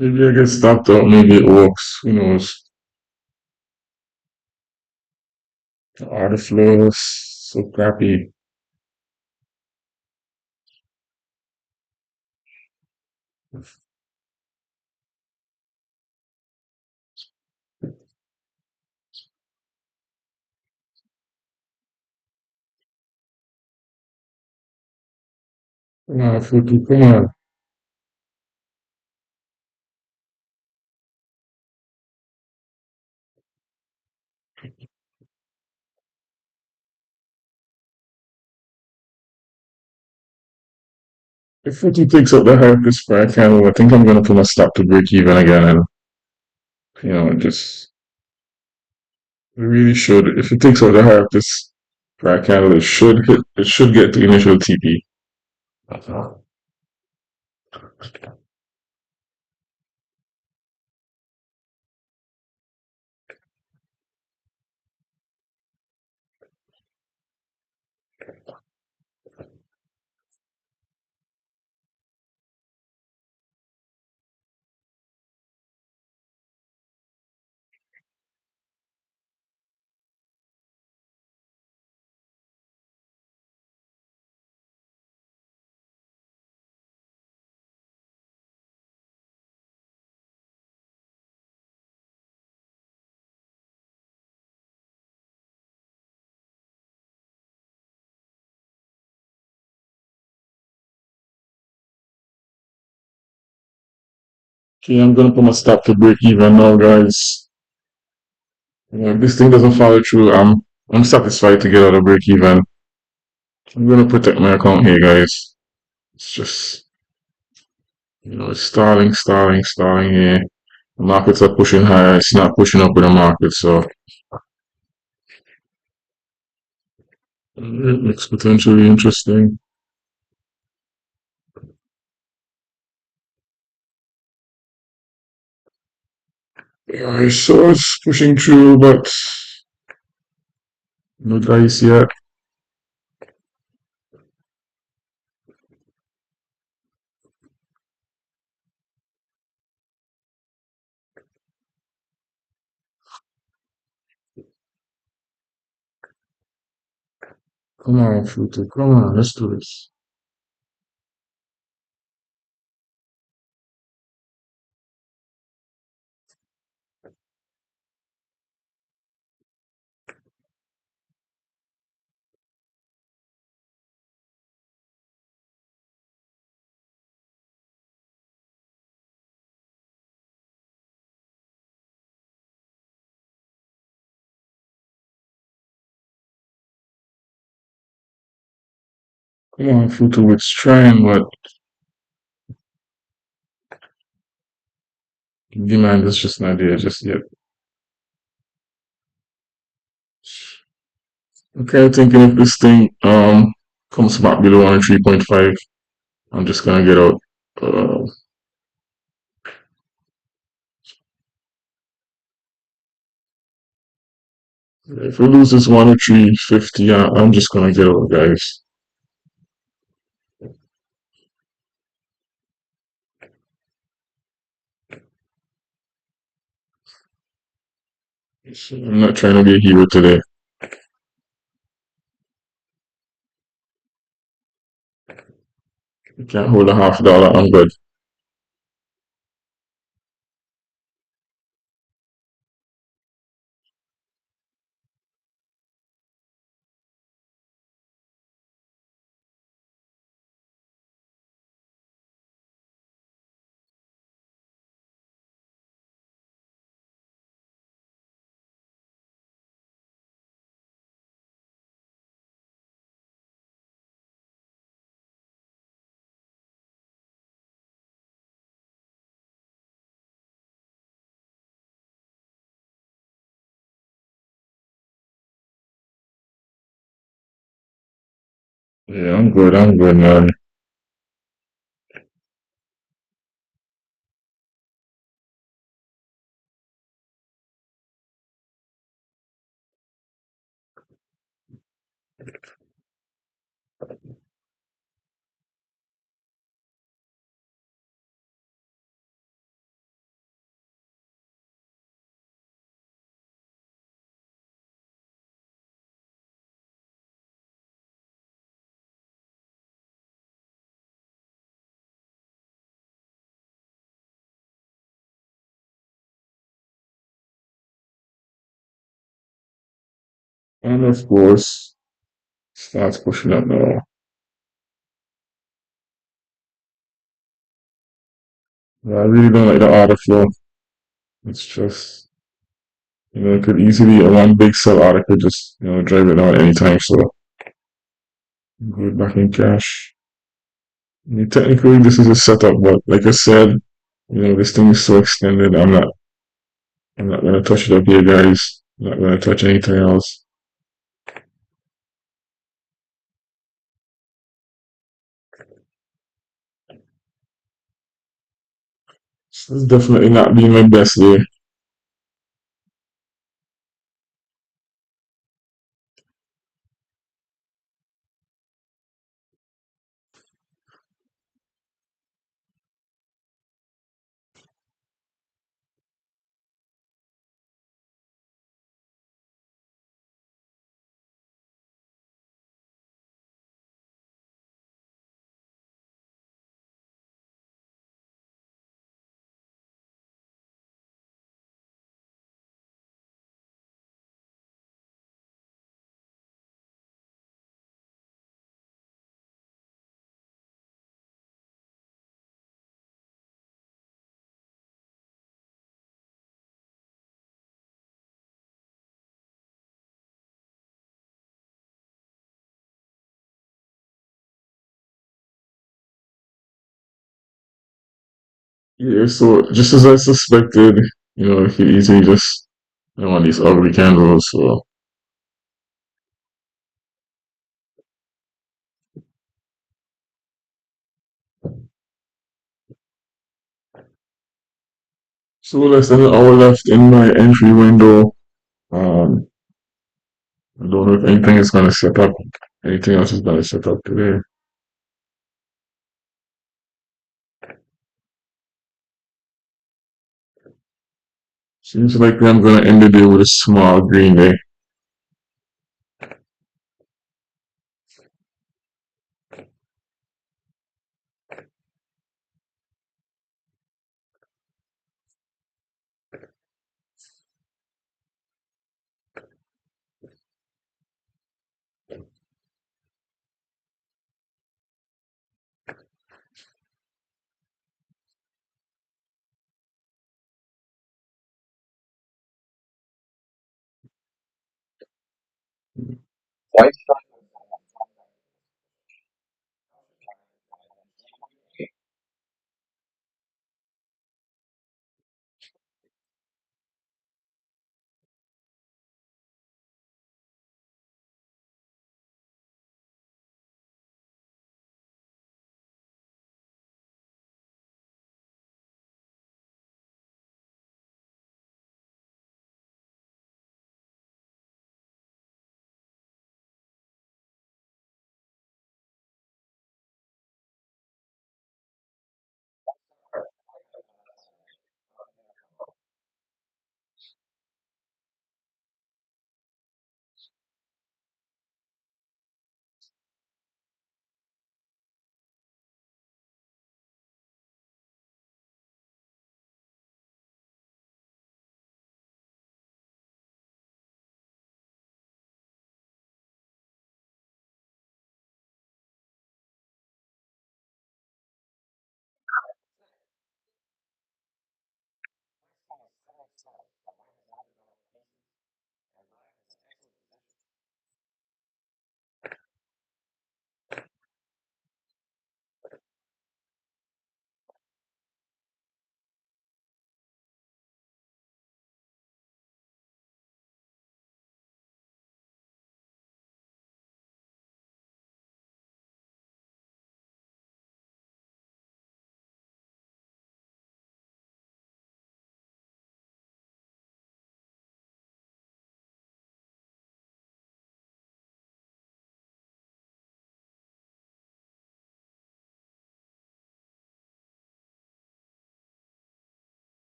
Maybe I get stopped out, maybe it works. Who knows? The order flow is so crappy. Come on, Futu, come on. If Futu takes up the hype this price candle, I think I'm gonna put a stop to break even again and just we really should. If it takes out the hype this price candle, it should get the initial TP. Okay, I'm gonna put my stop to break even now, guys. If this thing doesn't follow through, I'm satisfied to get out of break even. I'm gonna protect my account here, guys. It's just it's stalling, stalling, stalling here. The markets are pushing higher. It's not pushing up with the market, so it looks potentially interesting. Yeah, I saw it's pushing through, but no dice yet. Come on, Futu, come on, let's do this. Come on, Futu, it's trying, but demand is just not there just yet. Okay, thinking if this thing comes back below on 3.5, I'm just gonna get out. Uh, if we lose this 103.50, I'm just gonna get out, guys. I'm not trying to be a hero today. You can't hold a $0.50. I'm good. Yeah, I'm good, man. And of course, starts pushing up now. I really don't like the order flow. It's just, it could easily, a one big sell order could just, drive it down anytime. So, good back in cash. I mean, technically, this is a setup, but like I said, this thing is so extended. I'm not gonna touch it up here, guys. I'm not gonna touch anything else. This is definitely not being my best day. Yeah, so just as I suspected, he easily just want these ugly candles. So, less than an hour left in my entry window. Um, I don't know if anything is gonna set up. Anything else is gonna set up today. Seems like I'm gonna end the day with a small green day.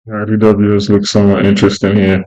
IDWs look somewhat interesting here.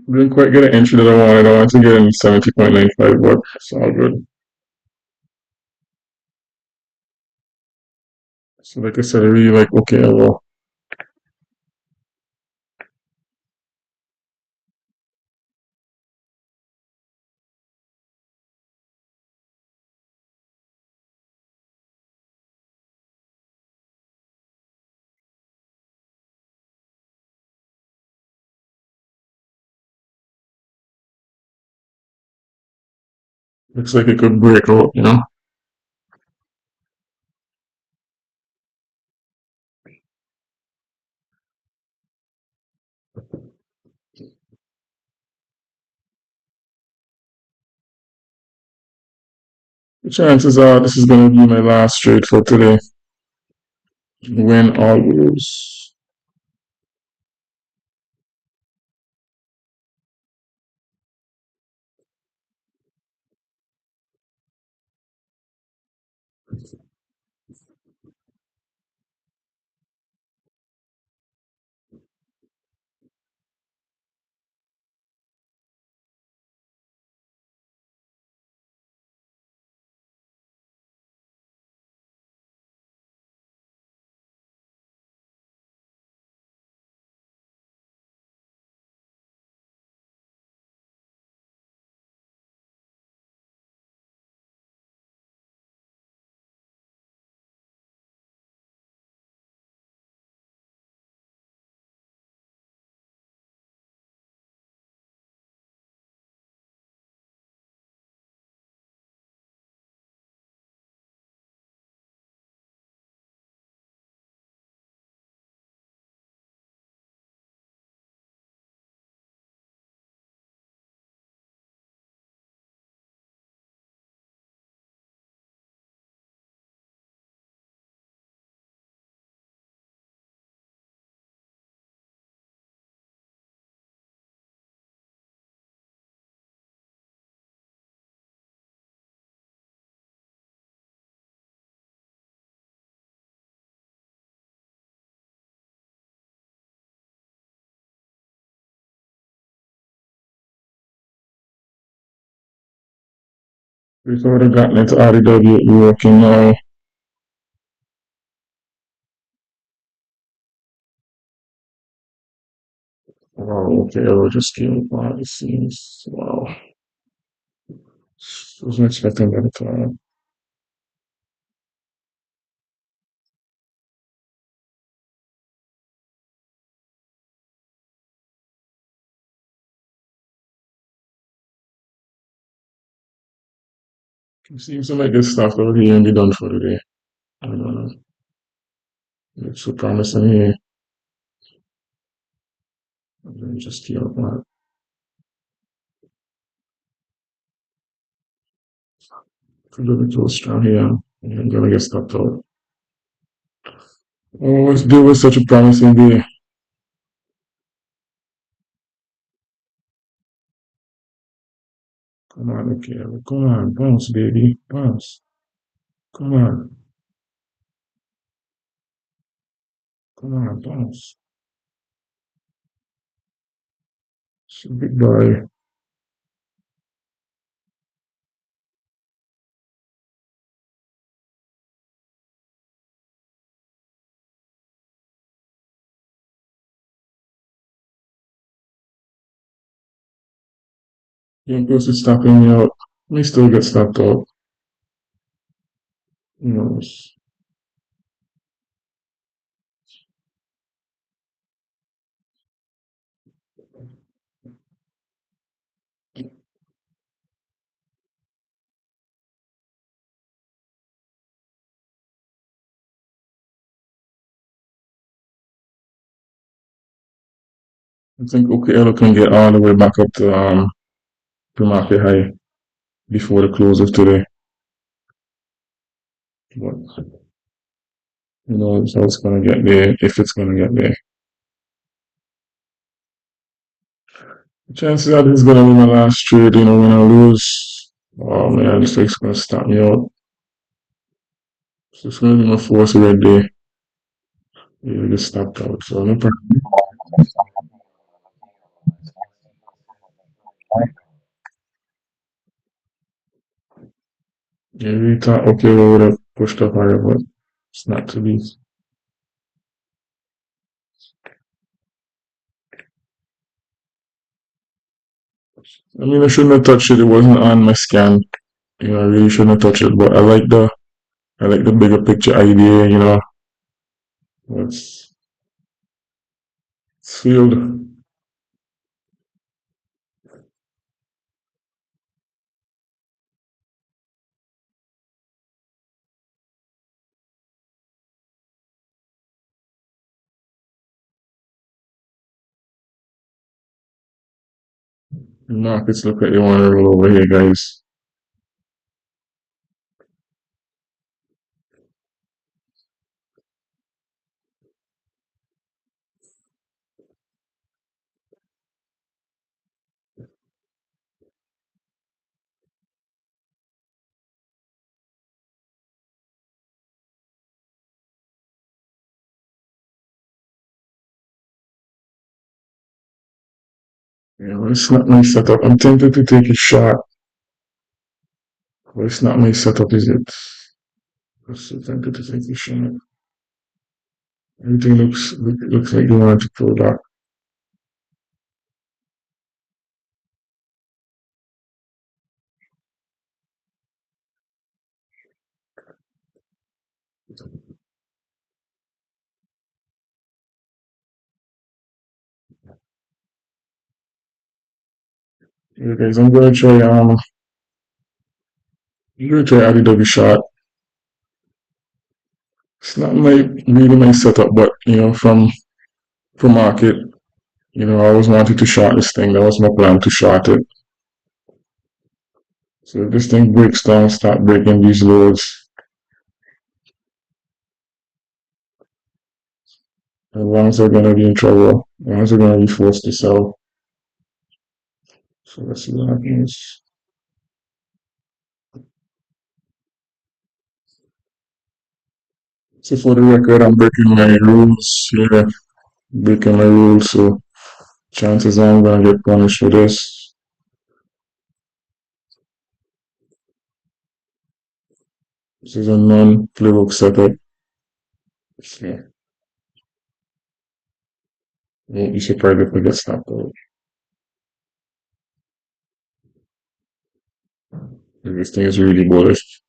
Didn't quite get an entry that I wanted. I wanted to get in 70.95, but it's all good. So like I said, I really like okay, well, looks like it could break out. The chances are this is gonna be my last trade for today. Win or lose. We've already gotten into RDW working now. Wow, okay, I just came by the scenes. Wow. Wasn't expecting that at all. It seems to like this stuff over here and be done for today. I don't know. Looks so promising here. Let me just keep up that. Could look too strong here. I'm gonna get stopped out. Oh, there was such a promising day. Come on, okay. Come on, bounce, baby. Bounce. Come on. Come on, bounce. It's a big boy. You're supposed to stopping me out. We still get stopped out. You know, I think Okeello can get all the way back up to pre-market high before the close of today. But who knows how it's gonna get there, if it's gonna get there. The chances are this is gonna be my last trade, when I lose. Oh man, this thing's gonna stop me out. So it's gonna be my fourth red day. Yeah, I get stopped out. So no problem. Yeah, we thought, okay, we would have pushed up higher, but it's not to be. I mean, I shouldn't have touched it. It wasn't on my scan. I really shouldn't have touched it. But I like the bigger picture idea. It's, it's field. Markets look like they want to roll over here, guys. Yeah, well, it's not my setup. I'm tempted to take a shot, but it's not my setup, is it? I'm so tempted to take a shot. Everything looks like you want to pull back. Yeah, guys, I'm gonna try IDW shot. It's not my setup, but from market, I always wanted to short this thing. That was my plan to short it. So if this thing breaks down, start breaking these lows, as long as they're gonna be in trouble, as long as they're gonna be forced to sell. So let's see what happens. So for the record, I'm breaking my rules here, breaking my rules. So chances are I'm gonna get punished for this. This is a non-playbook setup. So won't be surprised if I get snapped out. This thing is really bullish.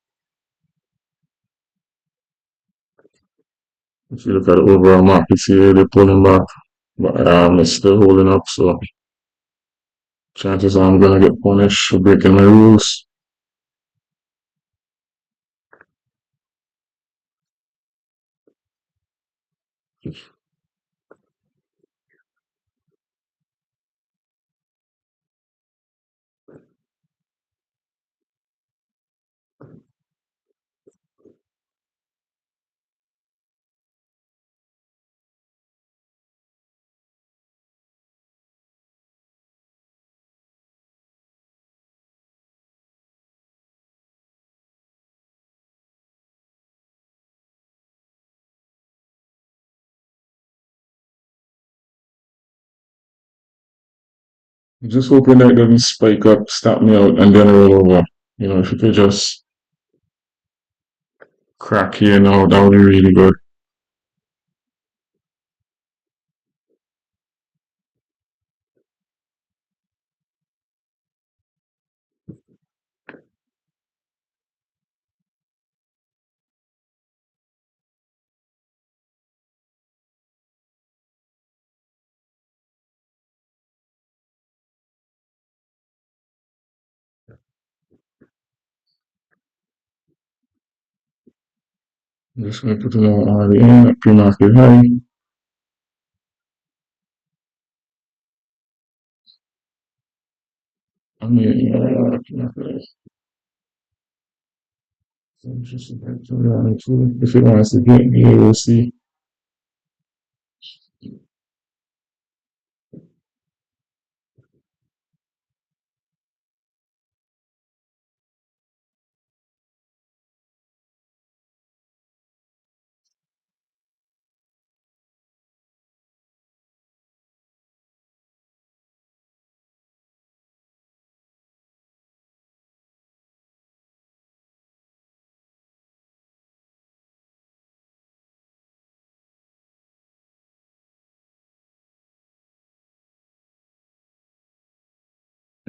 If you look at the overall markets here, they're pulling back, but it's still holding up. So chances are I'm gonna get punished for breaking my rules. I'm just hoping that it doesn't spike up, stop me out, and then roll over. If you could just crack here now, that would be really good. I'm just gonna put it on the end, at pre-market high. I mean, pre-market high. So just if it wants to get me, we'll see.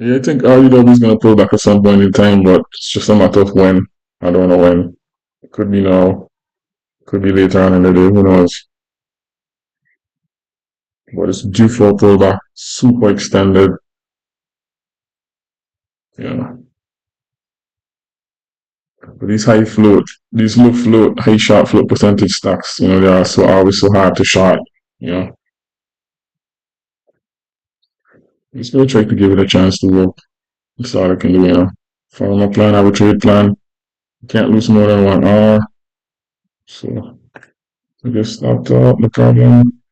Yeah, I think REW is gonna pull back at some point in time, but it's just a matter of when. I don't know when. It could be now, could be later on in the day, who knows? But it's due for a pullback, super extended. Yeah. But these low float, high short float percentage stocks, they are so always so hard to short. You know, just gonna try to give it a chance to work. That's all I can do. Follow my plan, have a trade plan. Can't lose more than 1 hour. So I just stopped up, no problem.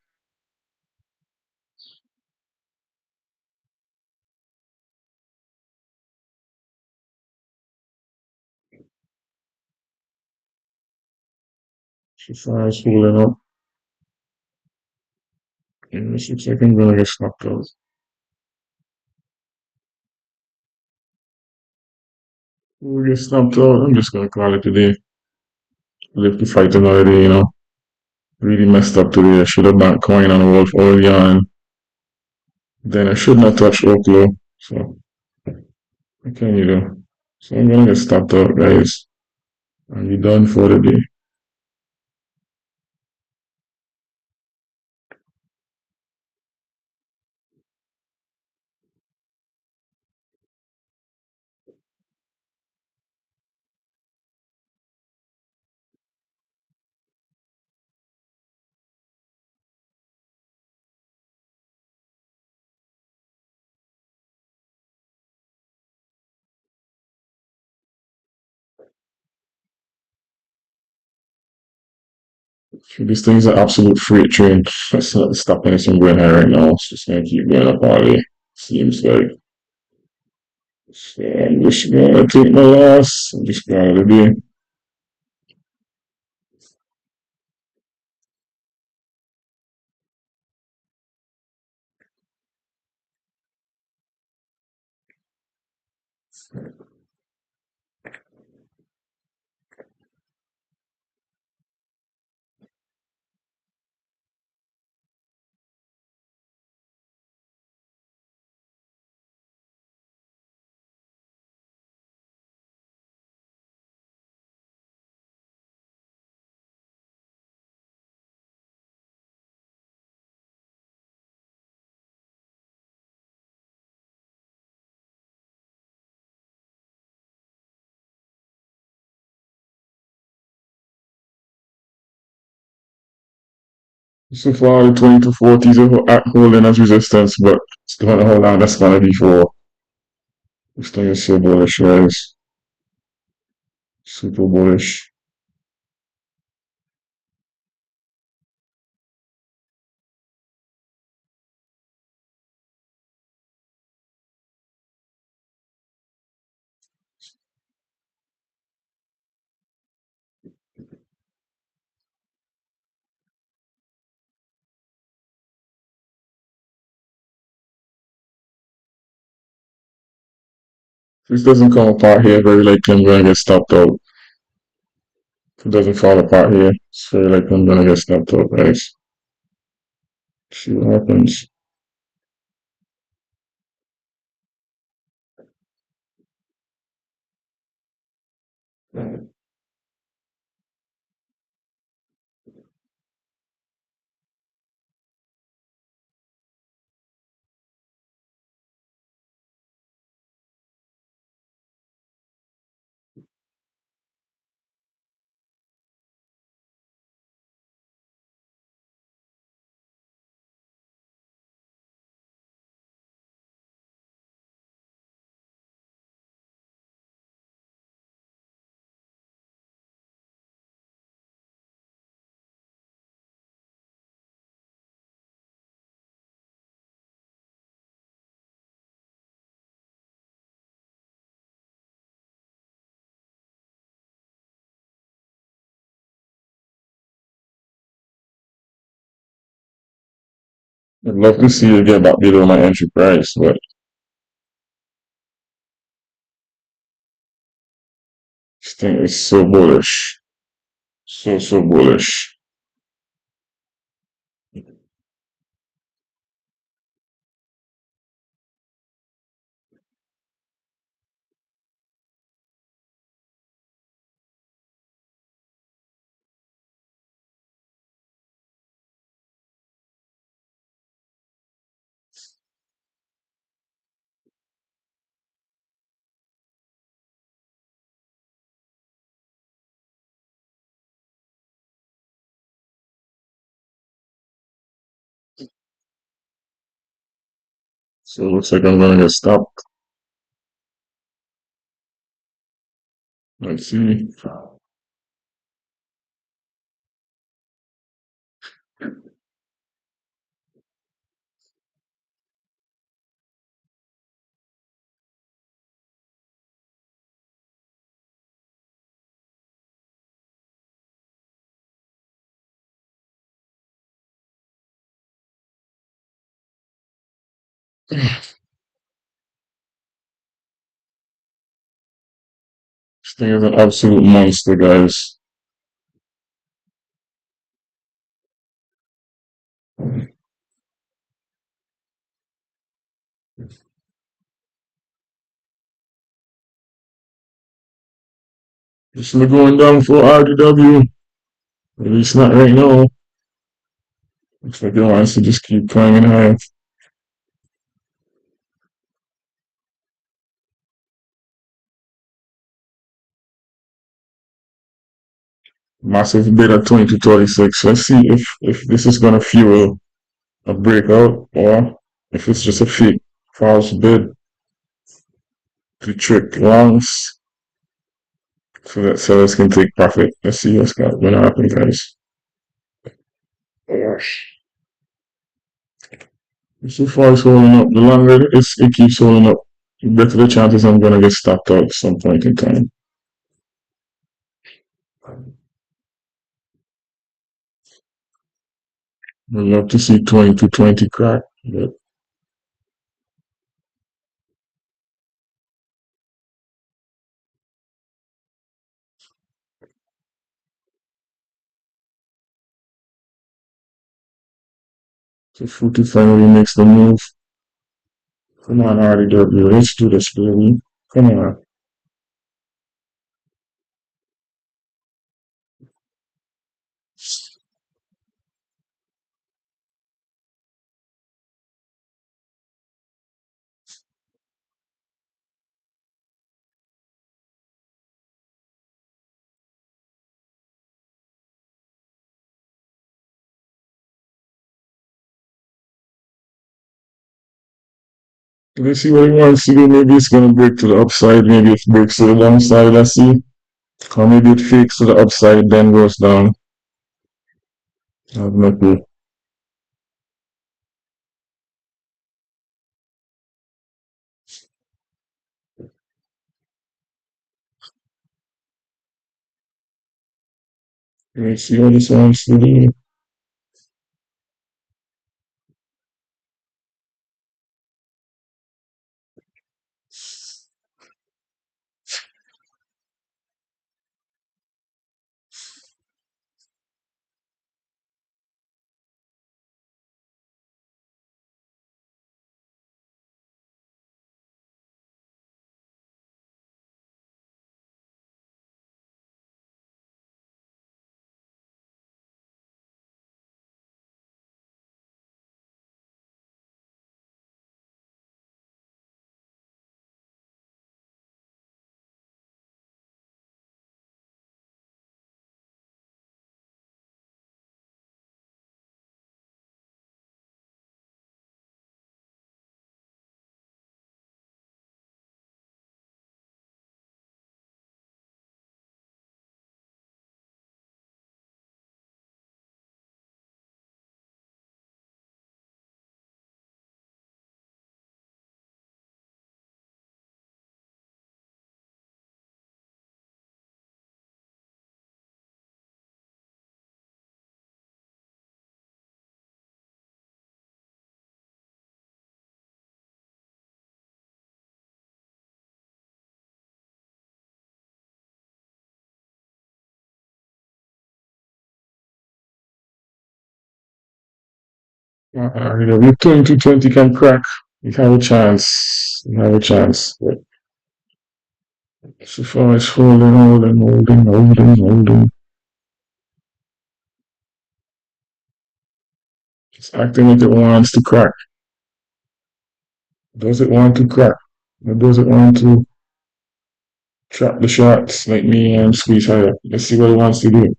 So far as holding up. And this looks like I'm gonna get stopped up. We get stopped out. I'm just gonna call it today. Live to fight another day. Really messed up today. I should have banked coin on a wolf early on. Then I should not touch Oklo. So what can you do? So I'm gonna get stopped out, guys. And be done for the day. This thing's an absolute freight train. Let's not stop anything going high right now. It's just gonna keep going up all day. Seems like. So I'm just gonna take my loss. I'm just gonna do. So far, the 20 to 40s are holding as resistance, but it's gonna hold on. That's gonna be for this thing is so bullish, guys. Super bullish. If this doesn't come apart here, very likely I'm gonna get stopped out. If it doesn't fall apart here, it's very likely I'm gonna get stopped out, guys. See what happens. I'd love to see it get back below my entry price, but this thing is so bullish. So bullish. So it looks like I'm gonna get stopped. Let's see. This thing is an absolute monster, guys. Just me going down for RDW. At least not right now. Looks like it wants to just keep climbing high. Massive bid at 20 to 36. Let's see if this is gonna fuel a breakout or if it's just a fake false bid to trick longs so that sellers can take profit. Let's see what's gonna happen, guys. Gosh. So far it's holding up. The longer it keeps holding up, the better the chances I'm gonna get stopped out at some point in time. I'd love to see 20 to 20 crack, but if Fruity finally makes the move, come on, RDW, let's do this, baby. Come on. Let's see what he wants to do. Maybe it's gonna break to the upside. Maybe it breaks to the downside. Let's see. Or maybe it fakes to the upside, then goes down. I have no clue. Let's see what this wants to do. With 20 to 20 can crack. You have a chance. You have a chance. But so far it's holding. It's acting like it wants to crack. Does it want to crack? Or does it want to trap the shots like me and squeeze higher? Let's see what it wants to do.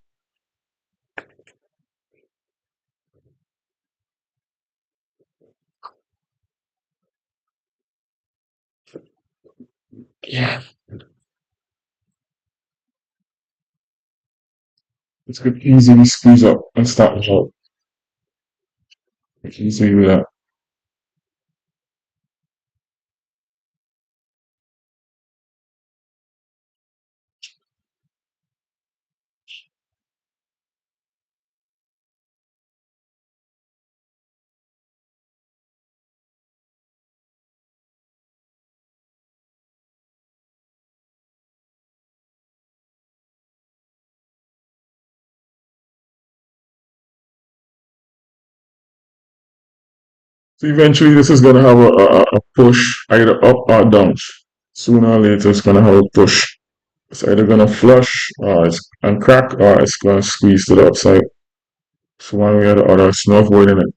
It could easily squeeze up and start the out. You can easily do that. So eventually this is gonna have a push either up or down. Sooner or later it's gonna have a push. It's either gonna flush or it's and crack or it's gonna squeeze to the upside. So one way or the other, it's no avoiding it.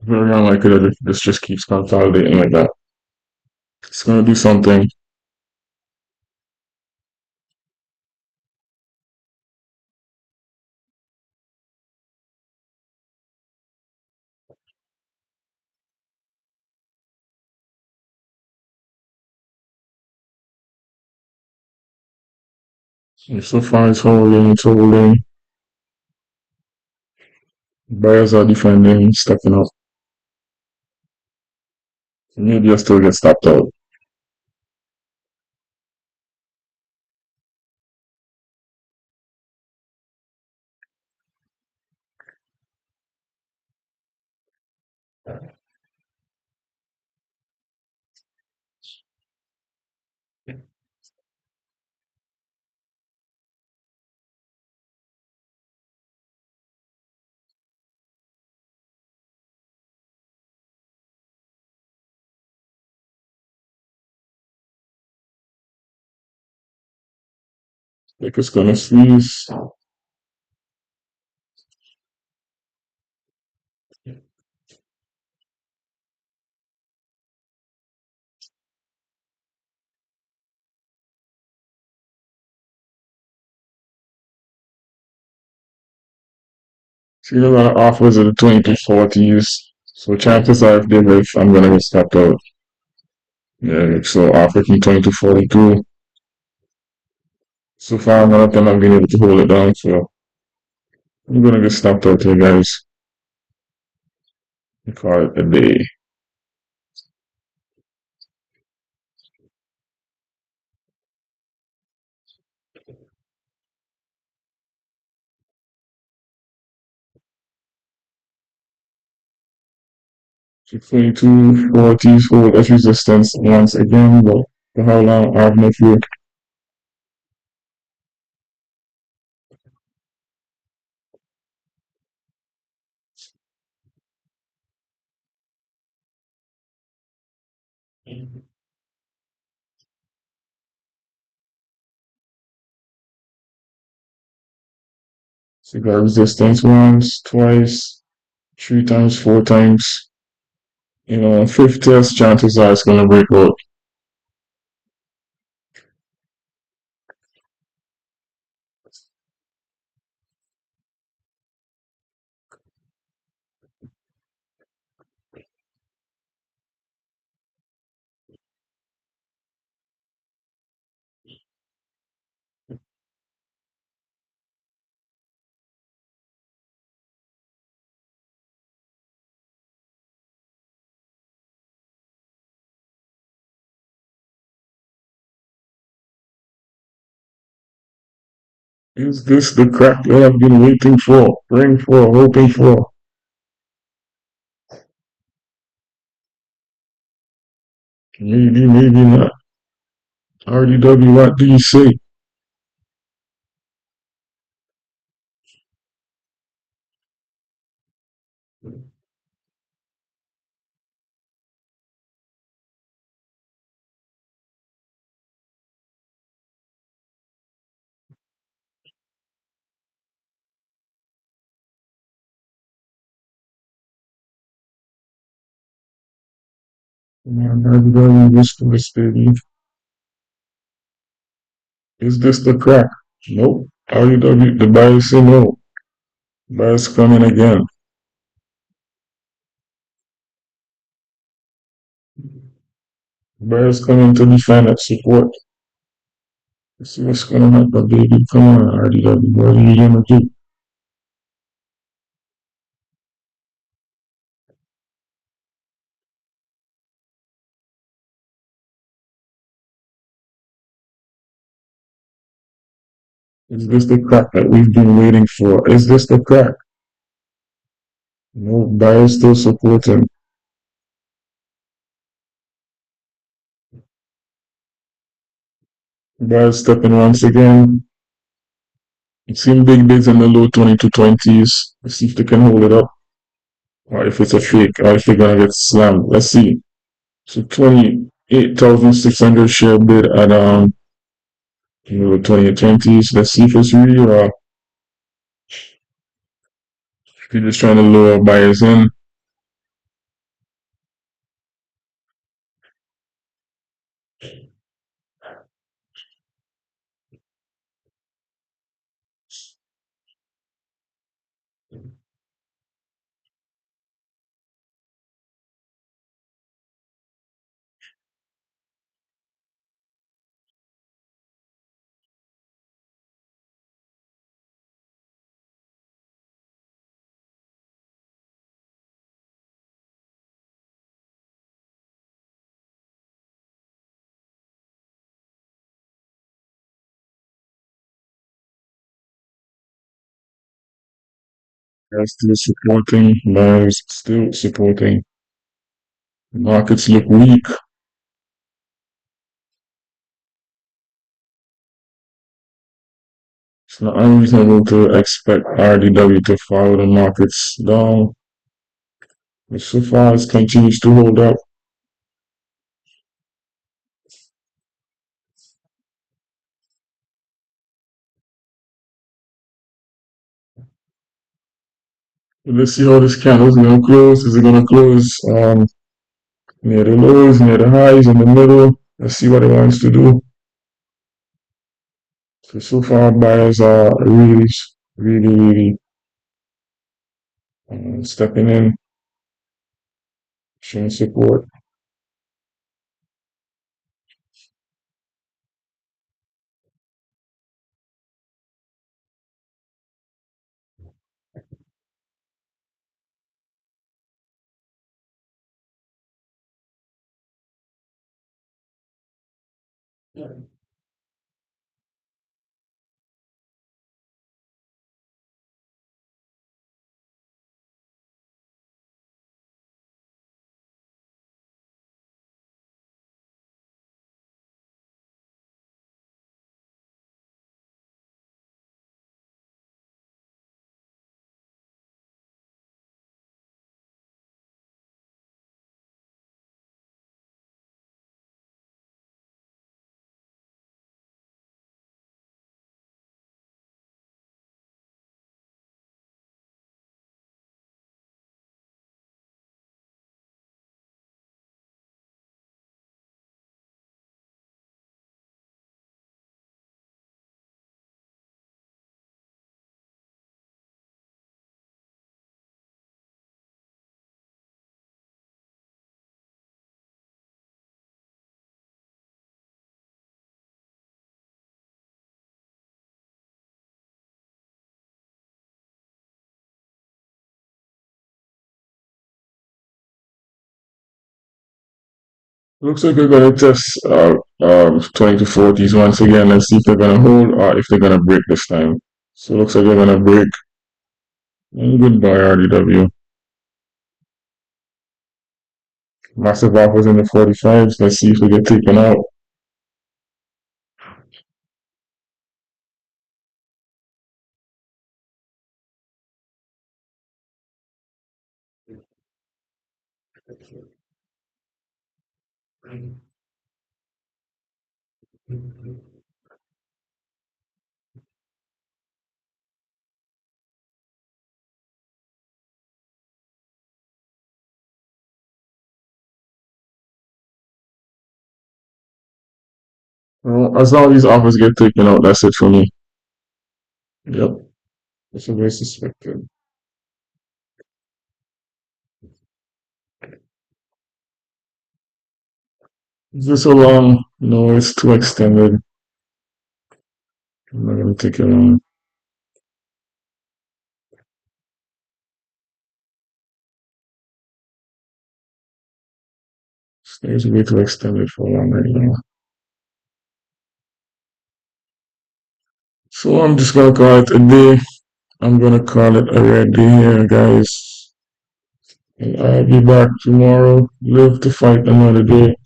Very unlikely that this just keeps consolidating like that. It's gonna do something. So far it's holding. Buyers are defending, stepping up. Maybe I still get stopped out. Like it's gonna squeeze. See a lot of offers at the 20 to 40s. So chances are if they move, I'm gonna get stopped out. Yeah, so offer from 20 to 42. So far none of them have been able to hold it down, so I'm gonna get stopped out here guys. Call it a day. So 22, 40s hold that resistance once again, but for how long I have no clue. So you got resistance once, twice, three times, four times. Fifth test, chances are it's gonna break out. Is this the crack that I've been waiting for, praying for, hoping for? Maybe, maybe not. RDW, what do you say? Come on, RDW, whisper this, baby. Is this the crack? Nope. RDW, the buyers say no. Buyers coming again. Buyers coming to defend that support. Let's see what's gonna happen, baby. Come on, RDW. What are you gonna do? Is this the crack that we've been waiting for? Is this the crack? No, buyers still supporting. Buyers stepping once again. It's seen big bids in the low 2220s. Let's see if they can hold it up. Or if it's a fake, or if they're gonna get slammed. Let's see. So 28,600 share bid at low 2020s. Let's see if it's real or if you're just trying to lure buyers in. Buyers still supporting. Buyers still supporting. Markets look weak. It's not unreasonable to expect RDW to follow the markets down. But so far, it continues to hold up. Let's see how this candle is going to close. Is it going to close near the lows, near the highs, in the middle? Let's see what it wants to do. So far, buyers are really stepping in, showing support. Looks like we're going to test 20 to 40s once again. Let's see if they're going to hold or if they're going to break this time. So it looks like they're going to break. And goodbye, RDW. Massive offers in the 45s. Let's see if we get taken out. Well, as long as these offers get taken out, that's it for me. Yep, that's what I suspected. Is this so long? No, it's too extended. I'm not gonna take it long. It's way too extended for long right now. So I'm just gonna call it a day. I'm gonna call it a red day here, guys. And I'll be back tomorrow. Live to fight another day.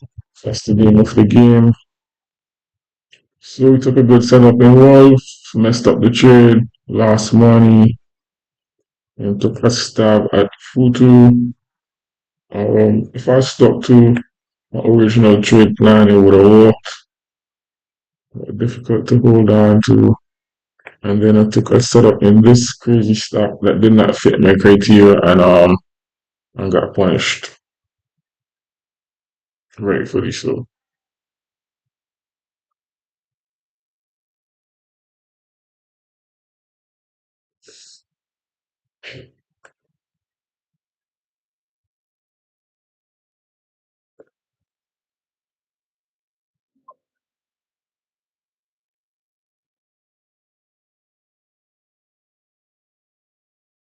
That's the name of the game. So we took a good setup in Wolf, messed up the trade, lost money, and took a stab at Futu. If I stuck to my original trade plan, it would have worked. Difficult to hold on to. And then I took a setup in this crazy stock that did not fit my criteria and got punished rightfully so.